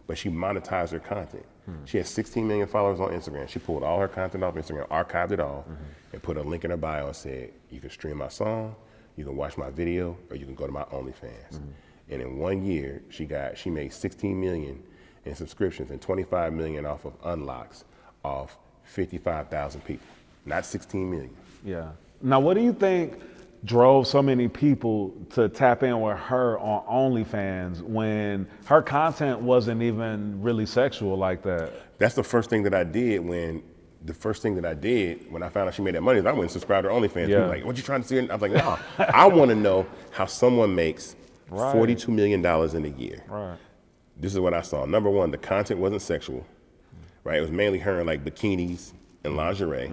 but she monetized her content. She has 16 million followers on Instagram. She pulled all her content off Instagram, archived it all, and put a link in her bio and said, you can stream my song, you can watch my video, or you can go to my OnlyFans. And in 1 year, she made 16 million in subscriptions and 25 million off of unlocks off 55,000 people, not 16 million. Yeah. Now, what do you think drove so many people to tap in with her on OnlyFans when her content wasn't even really sexual like that? That's the first thing that I did when I found out she made that money is I went and subscribed to OnlyFans. People were like, what you trying to see? I was like, no, I want to know how someone makes $42 million in a year. Right. This is what I saw. Number one, the content wasn't sexual, right? It was mainly her in like bikinis and lingerie.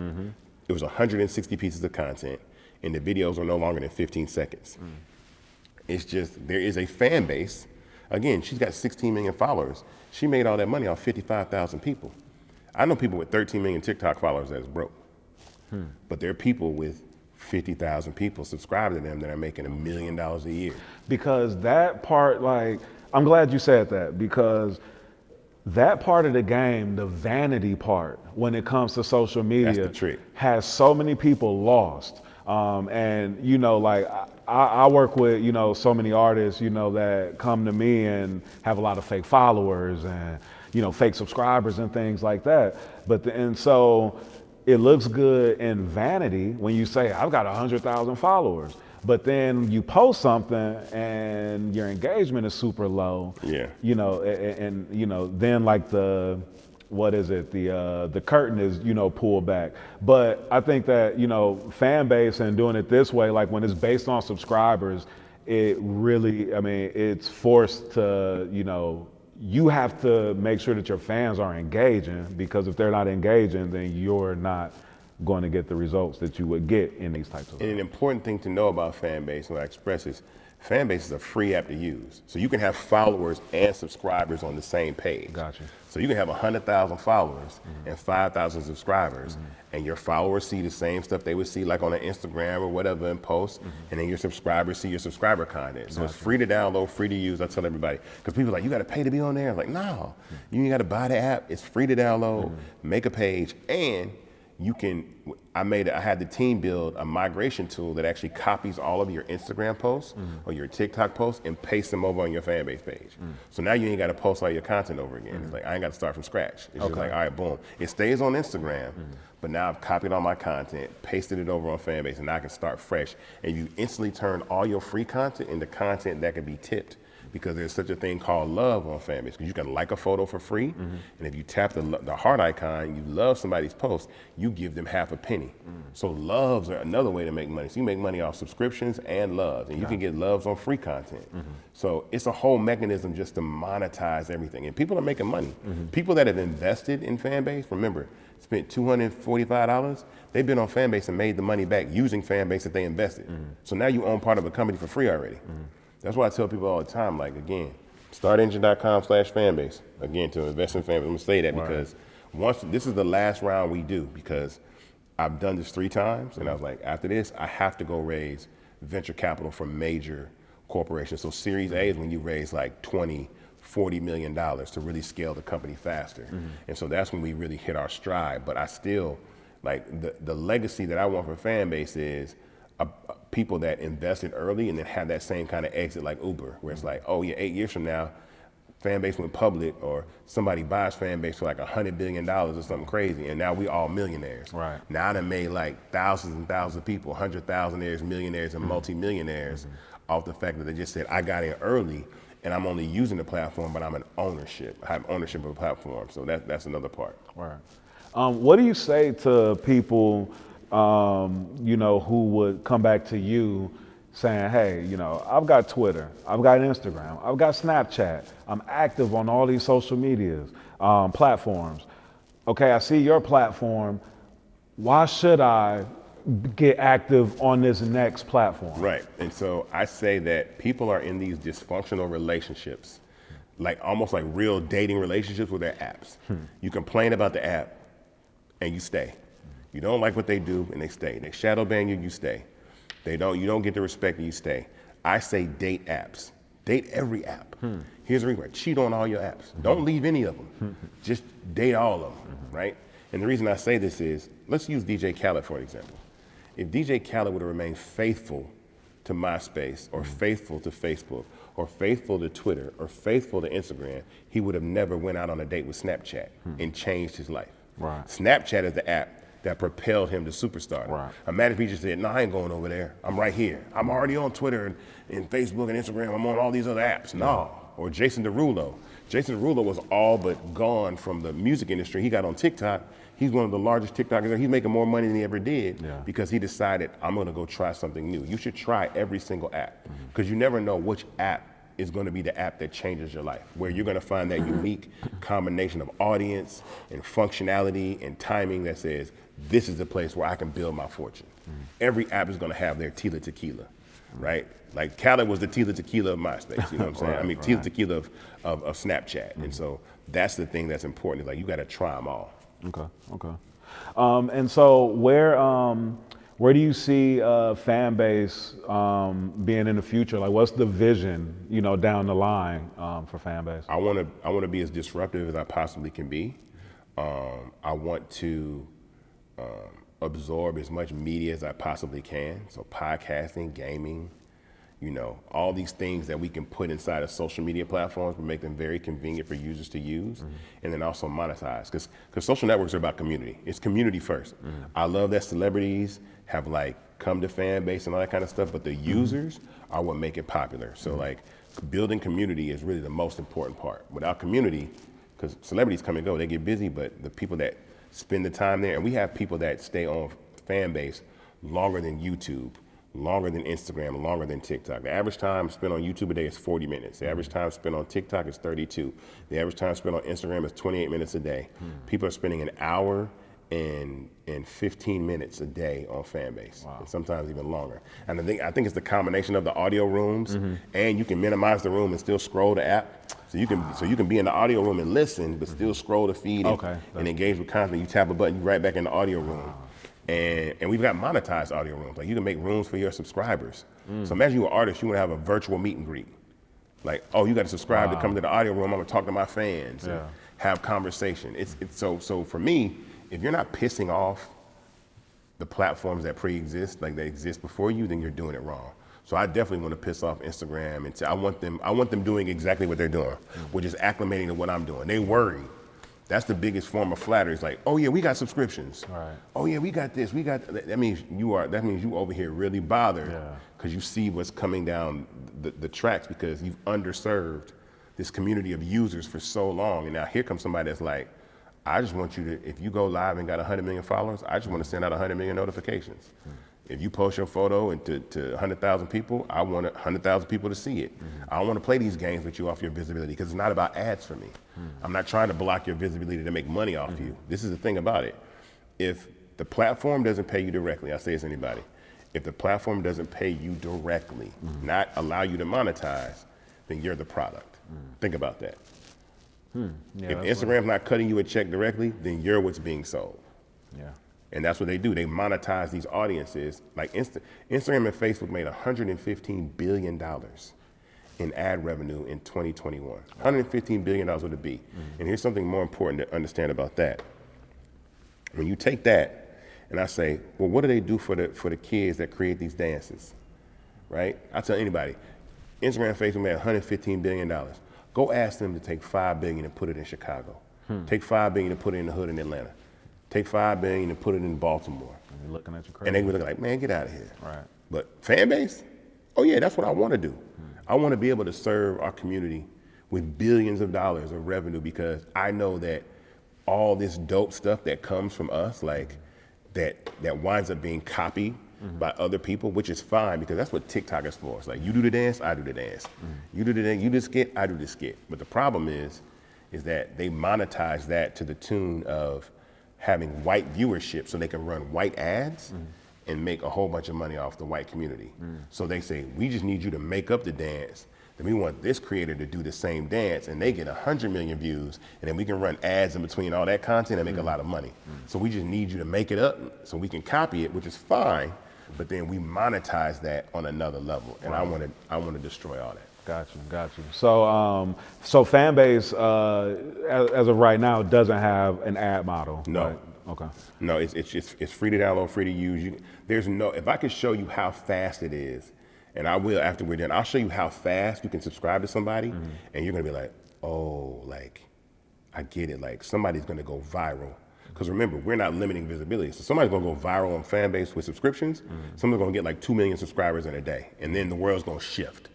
It was 160 pieces of content, and the videos are no longer than 15 seconds. It's just, there is a fan base. Again, she's got 16 million followers. She made all that money off 55,000 people. I know people with 13 million TikTok followers that's broke. But there are people with 50,000 people subscribe to them that are making $1 million a year. Because that part, like, I'm glad you said that, because that part of the game, the vanity part, when it comes to social media, That's the trick. Has so many people lost. And, you know, like, I work with, you know, so many artists, you know, that come to me and have a lot of fake followers and, you know, fake subscribers and things like that. And so it looks good in vanity when you say, I've got 100,000 followers. But then you post something and your engagement is super low. Yeah. You know, and you know, then like the curtain is, you know, pulled back. But I think that, you know, fan base and doing it this way, like when it's based on subscribers, it really, I mean, it's forced to, you know, you have to make sure that your fans are engaging, because if they're not engaging, then you're not going to get the results that you would get in these types of And an important thing to know about Fanbase, when I express this, Fanbase is a free app to use. So you can have followers and subscribers on the same page. Gotcha. So you can have 100,000 followers and 5,000 subscribers, and your followers see the same stuff they would see like on an Instagram or whatever in posts, and then your subscribers see your subscriber content. So it's free to download, free to use. I tell everybody, because people are like, you got to pay to be on there. I'm like, no, you ain't got to buy the app. It's free to download, make a page, and you can, I had the team build a migration tool that actually copies all of your Instagram posts or your TikTok posts and pastes them over on your Fanbase page. So now you ain't got to post all your content over again. It's like, I ain't got to start from scratch. It's just like, all right, boom. It stays on Instagram, but now I've copied all my content, pasted it over on Fanbase, and now I can start fresh. And you instantly turn all your free content into content that can be tipped, because there's such a thing called love on Fanbase, because you can like a photo for free, and if you tap the heart icon, you love somebody's post, you give them half a penny. So loves are another way to make money. So you make money off subscriptions and loves, and you can get loves on free content. So it's a whole mechanism just to monetize everything, and people are making money. People that have invested in Fanbase, remember, spent $245, they've been on Fanbase and made the money back using Fanbase that they invested. So now you own part of a company for free already. That's why I tell people all the time, like, again, startengine.com/Fanbase, again, to invest in Fanbase. I'm gonna say that because this is the last round we do, because I've done this 3 times, and I was like, after this, I have to go raise venture capital from major corporations. So Series A is when you raise like $20-40 million to really scale the company faster. And so that's when we really hit our stride. But I still, like, the legacy that I want for Fanbase is people that invested early and then have that same kind of exit like Uber, where it's like, oh yeah, 8 years from now, Fanbase went public, or somebody buys Fanbase for like $100 billion or something crazy, and now we all millionaires. Right. Now I done made like thousands and thousands of people, 100,000aires, millionaires, and multi-millionaires off the fact that they just said, I got in early, and I'm only using the platform, but I'm an ownership. I have ownership of the platform, so that's another part. Right. What do you say to people, who would come back to you saying, hey, I've got Twitter, I've got Instagram, I've got Snapchat, I'm active on all these social medias, platforms. Okay, I see your platform. Why should I get active on this next platform? Right, and so I say that people are in these dysfunctional relationships, like almost like real dating relationships with their apps. You complain about the app and you stay. You don't like what they do and they stay. They shadow ban you, you stay. You don't get the respect and you stay. I say date apps. Date every app. Here's the reason. Cheat on all your apps. Don't leave any of them. Just date all of them, right? And the reason I say this is, let's use DJ Khaled for example. If DJ Khaled would have remained faithful to MySpace, or faithful to Facebook, or faithful to Twitter, or faithful to Instagram, he would have never went out on a date with Snapchat and changed his life. Right. Snapchat is the app that propelled him to superstar. Right. Imagine if he just said, no, I ain't going over there. I'm right here. I'm already on Twitter and Facebook and Instagram. I'm on all these other apps. No. Or Jason Derulo. Jason Derulo was all but gone from the music industry. He got on TikTok. He's one of the largest TikTokers. He's making more money than he ever did because he decided, I'm gonna go try something new. You should try every single app, because you never know which app is going to be the app that changes your life, where you're going to find that unique combination of audience and functionality and timing that says, this is the place where I can build my fortune. Every app is going to have their Tila Tequila, right? Like Khaled was the Tila Tequila of MySpace, you know what I'm saying? I mean, Tila Tequila of Snapchat. And so that's the thing that's important. Like, you got to try them all. Okay. And so where do you see Fanbase being in the future? Like, what's the vision, down the line for Fanbase? I want to be as disruptive as I possibly can be. I want to absorb as much media as I possibly can. So podcasting, gaming, all these things that we can put inside of social media platforms, but make them very convenient for users to use, and then also monetize. Because social networks are about community. It's community first. I love that celebrities have come to Fanbase and all that kind of stuff, but the users are what make it popular. So building community is really the most important part. Without community, because celebrities come and go, they get busy, but the people that spend the time there, and we have people that stay on Fanbase longer than YouTube, longer than Instagram, longer than TikTok. The average time spent on YouTube a day is 40 minutes. The average time spent on TikTok is 32. The average time spent on Instagram is 28 minutes a day. People are spending an hour and 15 minutes a day on Fanbase, and sometimes even longer. And I think it's the combination of the audio rooms, and you can minimize the room and still scroll the app. So you can be in the audio room and listen, but still scroll the feed and engage with content. You tap a button, you right back in the audio room. And we've got monetized audio rooms. Like, you can make rooms for your subscribers. So imagine you're an artist, you want to have a virtual meet and greet. Like, oh, you got to subscribe to come to the audio room. I'm gonna talk to my fans and have conversation. It's so for me, if you're not pissing off the platforms that pre-exist, like they exist before you, then you're doing it wrong. So I definitely want to piss off Instagram, and I want them doing exactly what they're doing, which is acclimating to what I'm doing. They worry. That's the biggest form of flattery. It's like, oh yeah, we got subscriptions. Right. Oh yeah, we got this. We got that means you over here really bothered because you see what's coming down the tracks because you've underserved this community of users for so long, and now here comes somebody that's like, I just want you to, if you go live and got 100 million followers, I just want to send out 100 million notifications. If you post your photo and to 100,000 people, I want 100,000 people to see it. I don't want to play these games with you off your visibility because it's not about ads for me. I'm not trying to block your visibility to make money off you. This is the thing about it. If the platform doesn't pay you directly, I say this to anybody, if the platform doesn't pay you directly, not allow you to monetize, then you're the product. Think about that. Yeah, if Instagram's not cutting you a check directly, then you're what's being sold. Yeah. And that's what they do. They monetize these audiences. Like Instagram and Facebook made $115 billion in ad revenue in 2021. $115 billion with a B. And here's something more important to understand about that. When you take that and I say, well, what do they do for the kids that create these dances, right? I tell anybody, Instagram and Facebook made $115 billion. Go ask them to take $5 billion and put it in Chicago. Take $5 billion and put it in the hood in Atlanta. Take $5 billion and put it in Baltimore. And you're looking at your credit. And they be looking like, man, get out of here. Right. But Fanbase? Oh yeah, that's what I want to do. I want to be able to serve our community with billions of dollars of revenue because I know that all this dope stuff that comes from us, like that winds up being copied by other people, which is fine because that's what TikTok is for. It's like you do the dance, I do the dance. You do the dance, you do the skit, I do the skit. But the problem is that they monetize that to the tune of having white viewership so they can run white ads and make a whole bunch of money off the white community. So they say, we just need you to make up the dance. Then we want this creator to do the same dance and they get 100 million views and then we can run ads in between all that content and make a lot of money. So we just need you to make it up so we can copy it, which is fine, but then we monetize that on another level. And I want to destroy all that. Got you. So, so Fanbase, as of right now, doesn't have an ad model. No. Right? Okay. No, it's free to download, free to use. If I could show you how fast it is, and I will after we're done, I'll show you how fast you can subscribe to somebody, and you're gonna be like, oh, like, I get it. Like somebody's gonna go viral. Because remember, we're not limiting visibility. So somebody's gonna go viral on Fanbase with subscriptions. Someone's gonna get like 2 million subscribers in a day, and then the world's gonna shift.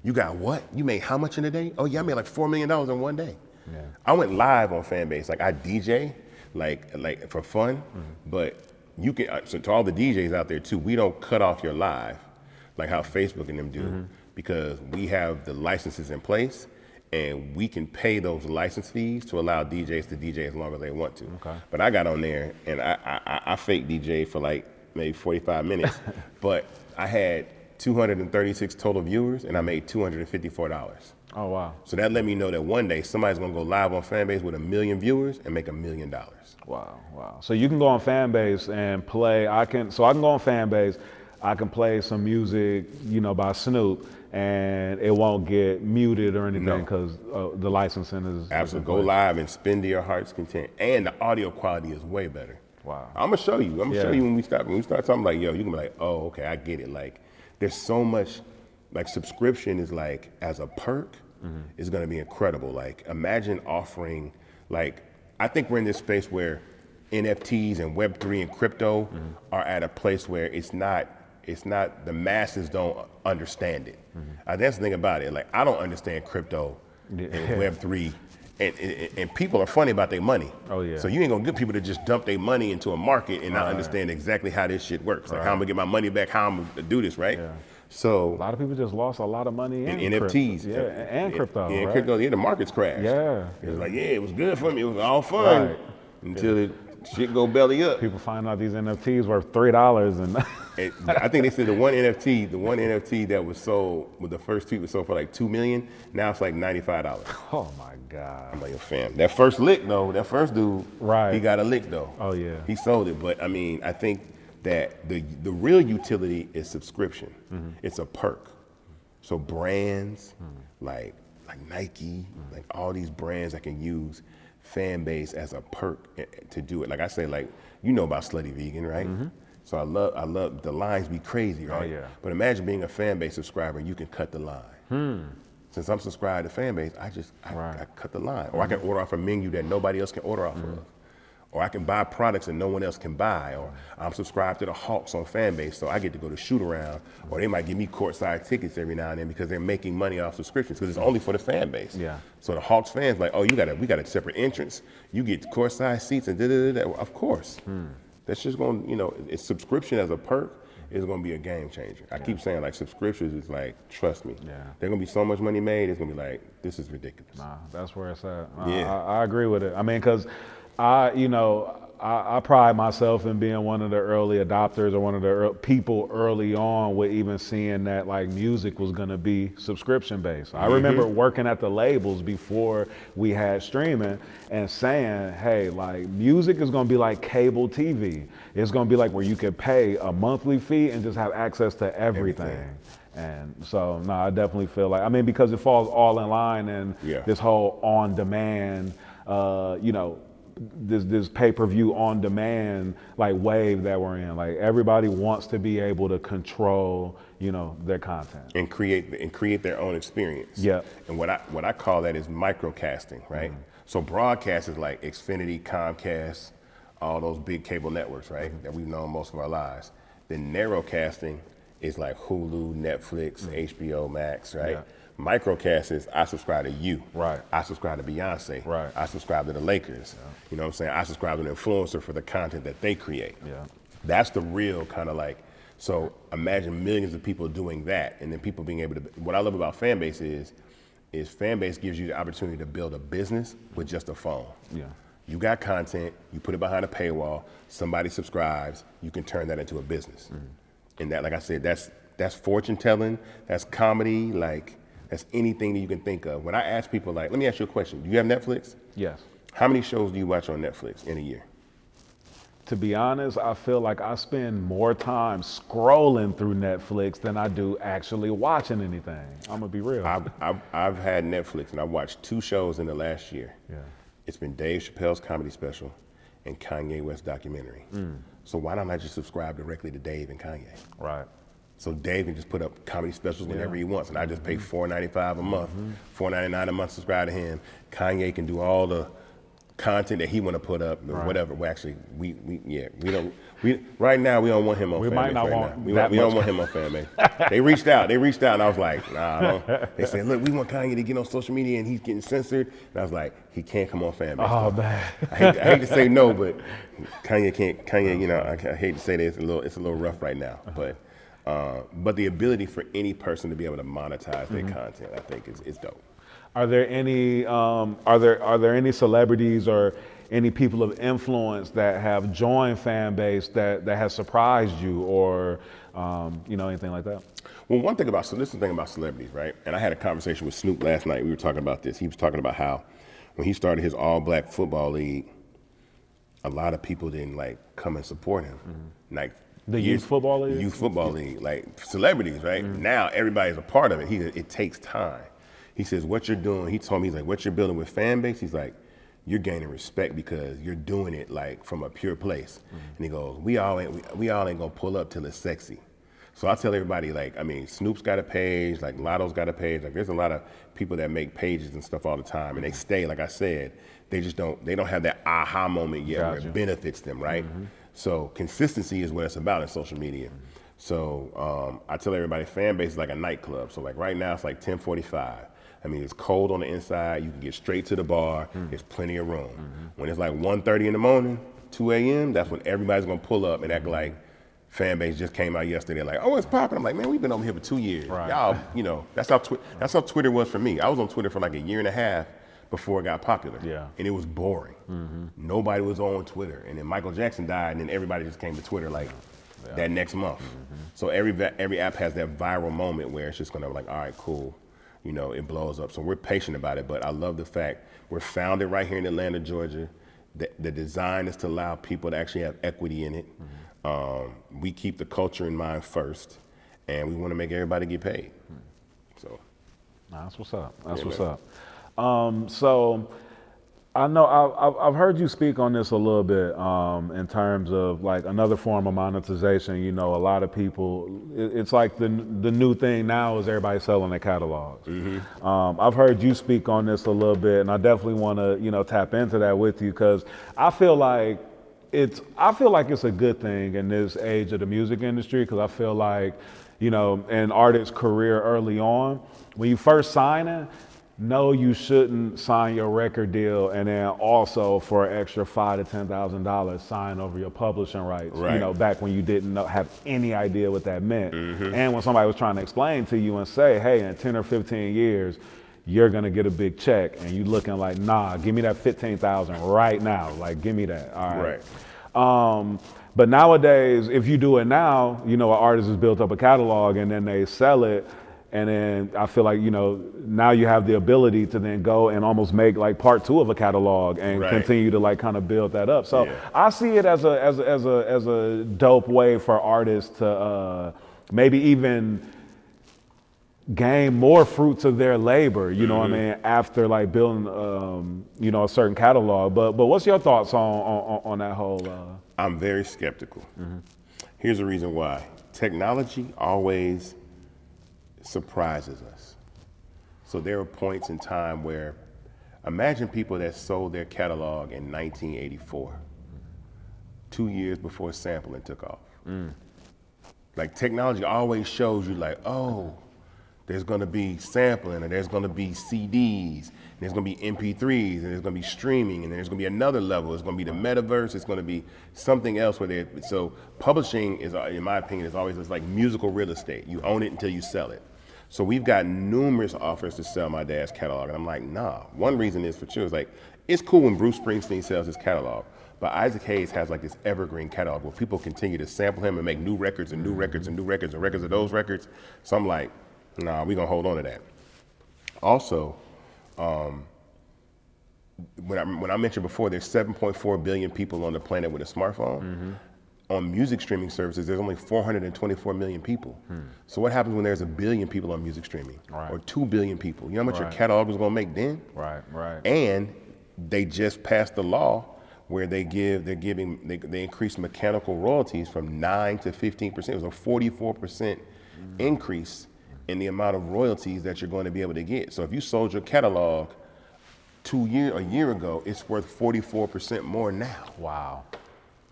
You got what? You made how much in a day? Oh yeah, I made like $4 million in one day. Yeah. I went live on Fanbase. Like I DJ, like for fun, but you can, so to all the DJs out there too, we don't cut off your live like how Facebook and them do because we have the licenses in place and we can pay those license fees to allow DJs to DJ as long as they want to. Okay. But I got on there and I fake DJ for like maybe 45 minutes, but I had 236 total viewers and I made $254. Oh, wow. So that let me know that one day somebody's gonna go live on Fanbase with 1 million viewers and make $1 million. Wow. So you can go on Fanbase and play, I can go on Fanbase, I can play some music, by Snoop and it won't get muted or anything because the licensing is. Absolutely, go live and spin to your heart's content. And the audio quality is way better. Wow. I'm gonna show you when we start talking like, yo, you can be like, oh, okay, I get it. Like, there's so much, like subscription is like, as a perk, is gonna be incredible. Like imagine offering, like, I think we're in this space where NFTs and Web3 and crypto are at a place where it's not, the masses don't understand it. That's the thing about it. Like I don't understand crypto and Web3 and people are funny about their money. Oh yeah. So you ain't gonna get people to just dump their money into a market and not understand exactly how this shit works. Like how I'm gonna get my money back, how I'm gonna do this, right? Yeah. So a lot of people just lost a lot of money in NFTs. Yeah, and crypto. Yeah, right? Crypto, the markets crashed. Yeah. It was like, it was good for me. It was all fun until it shit go belly up. People find out these NFTs worth $3 and I think they said the one NFT that was sold, with the first tweet was sold for like $2 million. Now it's like $95. Oh my God. I'm like, fam, that first lick though, that first dude, he got a lick though. Oh yeah. He sold it, but I mean, I think that the real utility is subscription. It's a perk. So brands like Nike, like all these brands that can use Fanbase as a perk to do it. Like I say, like, about Slutty Vegan, right? So I love the lines be crazy, right? Oh, yeah. But imagine being a Fanbase subscriber and you can cut the line. Since I'm subscribed to Fanbase, I cut the line. Or I can order off a menu that nobody else can order off of. Or I can buy products that no one else can buy. Or I'm subscribed to the Hawks on Fanbase, so I get to go to shoot around. Or they might give me courtside tickets every now and then because they're making money off subscriptions because it's only for the fan base. Yeah. So the Hawks fans like, oh, we got a separate entrance. You get courtside seats and da-da-da-da. Of course. That's just going to, it's subscription as a perk is going to be a game changer. I keep saying like subscriptions is like, trust me. Yeah. There's going to be so much money made, it's going to be like, this is ridiculous. Nah, that's where it's at. Yeah. I agree with it. I mean, because I pride myself in being one of the early adopters or one of the people early on with even seeing that like music was going to be subscription based. I remember working at the labels before we had streaming and saying, hey, like music is going to be like cable TV. It's going to be like where you can pay a monthly fee and just have access to everything. And so, no, I definitely feel like, I mean, because it falls all in line and this whole on demand, this pay-per-view on demand like wave that we're in. Like everybody wants to be able to control, their content and create their own experience. Yeah. And what I call that is microcasting, right? So broadcast is like Xfinity, Comcast, all those big cable networks, right? That we've known most of our lives. Then narrowcasting is like Hulu, Netflix, HBO Max, right? Yeah. Microcast is I subscribe to you. Right. I subscribe to Beyonce. Right. I subscribe to the Lakers. Yeah. You know what I'm saying? I subscribe to an influencer for the content that they create. Yeah. That's the real kind of like, so imagine millions of people doing that and then people being able to, what I love about Fanbase is Fanbase gives you the opportunity to build a business with just a phone. Yeah. You got content, you put it behind a paywall, somebody subscribes, you can turn that into a business. And that, like I said, that's fortune telling, that's comedy, like that's anything that you can think of. When I ask people, like, let me ask you a question. Do you have Netflix? Yes. How many shows do you watch on Netflix in a year? To be honest, I feel like I spend more time scrolling through Netflix than I do actually watching anything. I'm gonna be real. I've had Netflix and I've watched 2 shows in the last year. Yeah. It's been Dave Chappelle's comedy special and Kanye West's documentary. So why don't I just subscribe directly to Dave and Kanye? Right. So Dave can just put up comedy specials whenever he wants, and I just pay $4.95 a month, $4.99 a month, subscribe to him. Kanye can do all the content that he want to put up, or whatever. Well, actually, we right now we don't want him on Fanbase. We might not want we don't want him on Fanbase. They reached out, and I was like, nah, I don't. They said, look, we want Kanye to get on social media, and he's getting censored. And I was like, he can't come on Fanbase. Oh man. I hate to say no, but Kanye can't. Kanye, I hate to say that it's a little rough right now, but the ability for any person to be able to monetize their content, I think, is dope. Are there any any celebrities or any people of influence that have joined Fanbase that has surprised you or anything like that? Well, this is the thing about celebrities, right? And I had a conversation with Snoop last night. We were talking about this. He was talking about how when he started his all-black football league, a lot of people didn't like come and support him. Like the youth football league? Youth football league, like celebrities, right? Now everybody's a part of it. It takes time. He says, what you're doing, he told me, he's like, what you're building with Fanbase, he's like, you're gaining respect because you're doing it like from a pure place. And he goes, we all ain't gonna pull up till it's sexy. So I tell everybody, like, I mean, Snoop's got a page, like Lotto's got a page, like there's a lot of people that make pages and stuff all the time, and they stay, like I said, they don't have that aha moment yet where it benefits them, right? So consistency is what it's about in social media. So I tell everybody, Fanbase is like a nightclub. So like right now it's like 10:45. I mean, it's cold on the inside. You can get straight to the bar. There's plenty of room. When it's like 1:30 in the morning, 2 a.m., that's when everybody's gonna pull up and act like Fanbase just came out yesterday. Like, oh, it's popping. I'm like, man, we've been over here for 2 years. Right. Y'all, that's how Twitter was for me. I was on Twitter for like a year and a half before it got popular. Yeah. And it was boring. Nobody was on Twitter. And then Michael Jackson died, and then everybody just came to Twitter like that next month. So every app has that viral moment where it's just gonna be like, all right, cool. It blows up. So we're patient about it, but I love the fact we're founded right here in Atlanta, Georgia. The design is to allow people to actually have equity in it. We keep the culture in mind first, and we want to make everybody get paid. So that's what's up. That's what's up. So I know I've heard you speak on this a little bit in terms of like another form of monetization. You know, a lot of people, it's like the new thing now is everybody selling their catalogs. I've heard you speak on this a little bit, and I definitely want to tap into that with you because I feel like it's a good thing in this age of the music industry because I feel like an artist's career early on when you first sign it. No, you shouldn't sign your record deal and then also for an extra $5,000 to $10,000 sign over your publishing rights. Right. Back when you didn't have any idea what that meant, and when somebody was trying to explain to you and say, "Hey, in 10 or 15 years, you're gonna get a big check," and you looking like, "Nah, give me that 15,000 right now. Like, give me that." All right. But nowadays, if you do it now, an artist has built up a catalog and then they sell it. And then I feel like, now you have the ability to then go and almost make like part 2 of a catalog and continue to like kind of build that up. So I see it as a dope way for artists to maybe even gain more fruits of their labor, you know what I mean, after like building, a certain catalog. But what's your thoughts on that whole? I'm very skeptical. Here's the reason why. Technology always surprises us. So there are points in time where, imagine people that sold their catalog in 1984, 2 years before sampling took off. Like technology always shows you like, oh, there's gonna be sampling and there's gonna be CDs, and there's gonna be MP3s, and there's gonna be streaming, and there's gonna be another level. It's gonna be the metaverse, it's gonna be something else so publishing is, in my opinion, is always this like musical real estate. You own it until you sell it. So we've got numerous offers to sell my dad's catalog, and I'm like, nah. One reason is for sure, is like, it's cool when Bruce Springsteen sells his catalog, but Isaac Hayes has like this evergreen catalog where people continue to sample him and make new records and new records and new records and records of those records. So I'm like, nah, we're gonna hold on to that. Also, when I mentioned before, there's 7.4 billion people on the planet with a smartphone. On music streaming services, there's only 424 million people. So what happens when there's 1 billion people on music streaming, or 2 billion people? You know how much your catalog is gonna make then? Right. And they just passed the law where they increase mechanical royalties from 9 to 15%. It was a 44% increase in the amount of royalties that you're going to be able to get. So if you sold your catalog a year ago, it's worth 44% more now. Wow.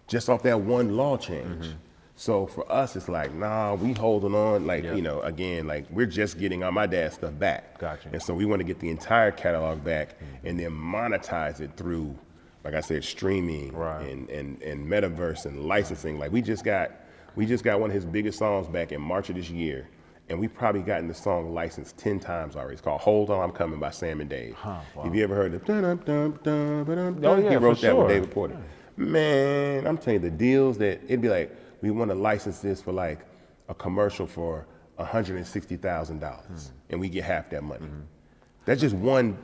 Just off that one law change. So for us, it's like, nah, we holding on, like, again, like we're just getting my dad's stuff back. Gotcha. And so we want to get the entire catalog back and then monetize it through, like I said, streaming and metaverse and licensing. Like we just got one of his biggest songs back in March of this year. And we've probably gotten the song licensed 10 times already. It's called Hold On, I'm Coming by Sam and Dave. Wow. Have you ever heard the dun-dun-dun-dun-dun-dun? Oh, yeah, he wrote for that sure. with David Porter. Man, I'm telling you, the deals that it'd be like, we want to license this for like a commercial for $160,000, and we get half that money. That's just one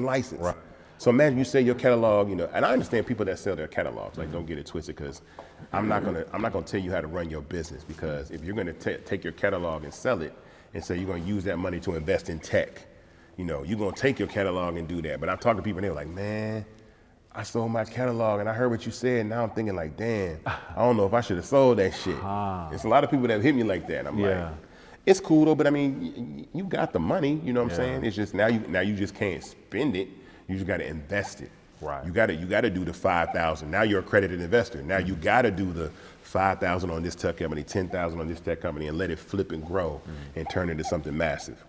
license. Right. So imagine you sell your catalog, and I understand people that sell their catalogs, like don't get it twisted, because I'm not gonna tell you how to run your business, because if you're gonna take your catalog and sell it and say you're gonna use that money to invest in tech, you're gonna take your catalog and do that. But I've talked to people and they're like, man, I sold my catalog and I heard what you said, and now I'm thinking like, damn, I don't know if I should have sold that shit. It's a lot of people that hit me like that. I'm like, it's cool though, but I mean, you got the money, you know what I'm saying? It's just now you just can't spend it. You just got to invest it. Right. You got to do the 5,000. Now you're a accredited investor. Now you got to do the 5,000 on this tech company, 10,000 on this tech company, and let it flip and grow and turn into something massive.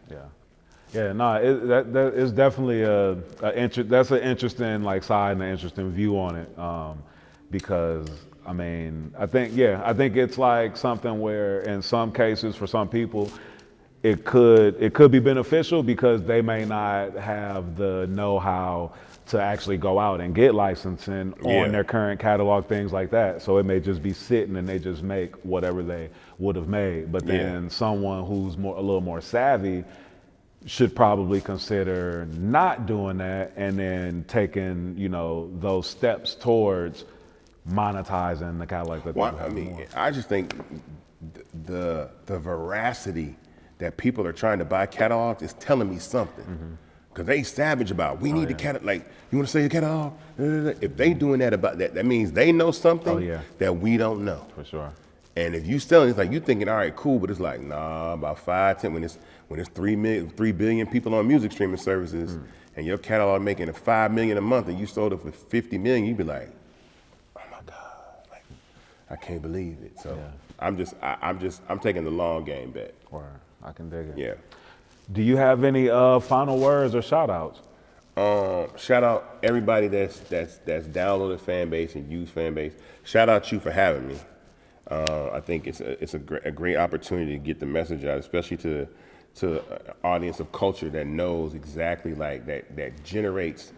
Yeah, no, that is definitely that's an interesting like side and an interesting view on it, because I mean, I think it's like something where in some cases for some people it could be beneficial because they may not have the know-how to actually go out and get licensing on their current catalog, things like that. So it may just be sitting and they just make whatever they would have made. But then someone who's a little more savvy should probably consider not doing that and then taking, those steps towards monetizing the catalog that they have. I mean, I just think the veracity that people are trying to buy catalogs is telling me something. Because they savage about, we need the catalog. Like, you want to say your catalog? If they doing that about that, that means they know something that we don't know. For sure. And if you selling, it's like you thinking, all right, cool, but it's like, nah, about 5, 10, when it's 3 billion people on music streaming services, and your catalog making $5 million a month, and you sold it for 50 million, you'd be like, oh my God, like, I can't believe it. So I'm taking the long game bet. Word. I can dig it. Yeah. Do you have any final words or shout outs? Shout out everybody that's downloaded Fanbase and used Fanbase. Shout out you for having me. I think it's a great opportunity to get the message out, especially to an audience of culture that knows exactly like that generates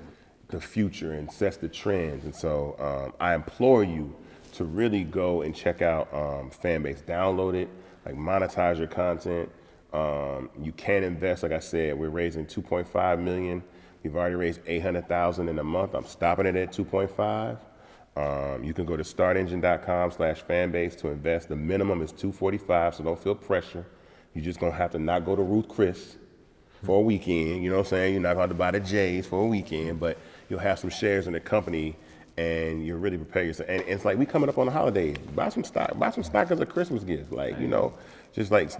the future and sets the trends. And so I implore you to really go and check out Fanbase. Download it, like monetize your content. You can invest, like I said, we're raising 2.5 million. We've already raised 800,000 in a month. I'm stopping it at 2.5. You can go to startengine.com/fanbase to invest. The minimum is 245, so don't feel pressure. You're just gonna have to not go to Ruth Chris for a weekend. You know what I'm saying? You're not gonna have to buy the J's for a weekend, but you'll have some shares in the company, and you'll really prepare yourself. And it's like we coming up on the holidays. Buy some stock. Buy some stock as a Christmas gift. Like, you know, just let's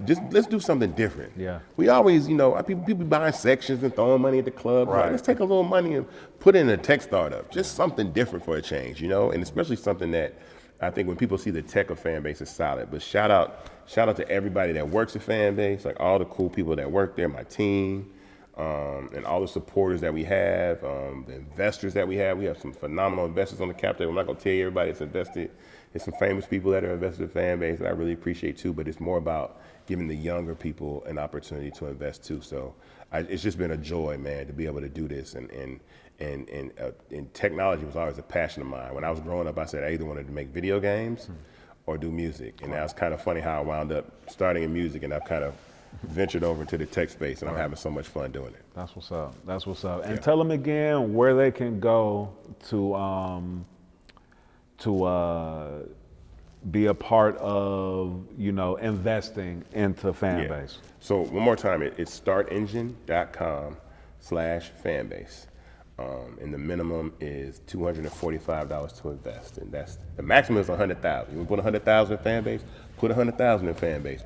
do something different. Yeah. We always, you know, people buying sections and throwing money at the club. Right. Like, let's take a little money and put it in a tech startup. Just something different for a change, you know, and especially something that I think when people see the tech of Fanbase is solid. But shout out to everybody that works at Fanbase, like all the cool people that work there, my team, and all the supporters that we have, the investors that we have. We have some phenomenal investors on the cap table. I'm not gonna tell you everybody that's invested. There's some famous people that are invested in Fanbase that I really appreciate too, but it's more about giving the younger people an opportunity to invest too. So it's just been a joy, man, to be able to do this. And technology was always a passion of mine. When I was growing up, I said I either wanted to make video games or do music. And now it's kind of funny how I wound up starting in music, and I've kind of ventured over to the tech space, and I'm having so much fun doing it. That's what's up. That's what's up. And tell them again where they can go to be a part of, you know, investing into Fanbase. Yeah. So one more time, it's startengine.com/fanbase. And the minimum is $245 to invest, and that's the maximum is 100,000. You want to put 100,000 in Fanbase, put 100,000 in Fanbase,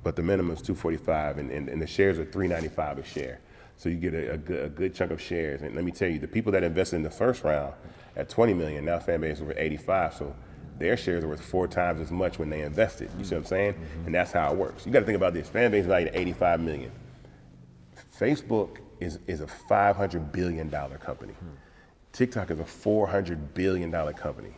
but the minimum is 245, and the shares are $3.95 a share. So you get a good chunk of shares. And let me tell you, the people that invested in the first round at 20 million, now Fanbase is over 85, so their shares are worth 4 times as much when they invested. You see what I'm saying? And that's how it works. You got to think about this. Fanbase is valued at 85 million. Facebook is a $500 billion company. TikTok is a $400 billion company.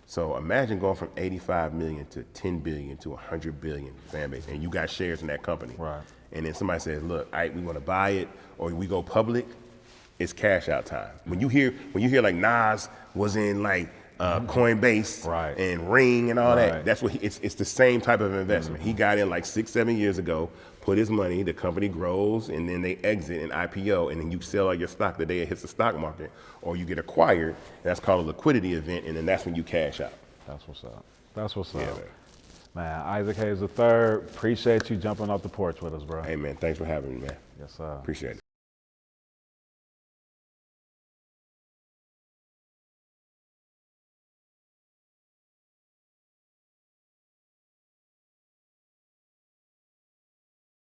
So imagine going from 85 million to 10 billion to 100 billion Fanbase, and you got shares in that company. Right. And then somebody says, look, we want to buy it, or we go public, it's cash out time. When you hear like Nas was in like Coinbase and Ring and all that, that's what it's the same type of investment. He got in like 6-7 years ago, put his money, the company grows, and then they exit and IPO, and then you sell all your stock the day it hits the stock market, or you get acquired, and that's called a liquidity event, and then that's when you cash out. That's what's up. That's what's up. Man. Man, Isaac Hayes III, appreciate you jumping off the porch with us, bro. Hey man, thanks for having me, man. Yes, sir. Appreciate it.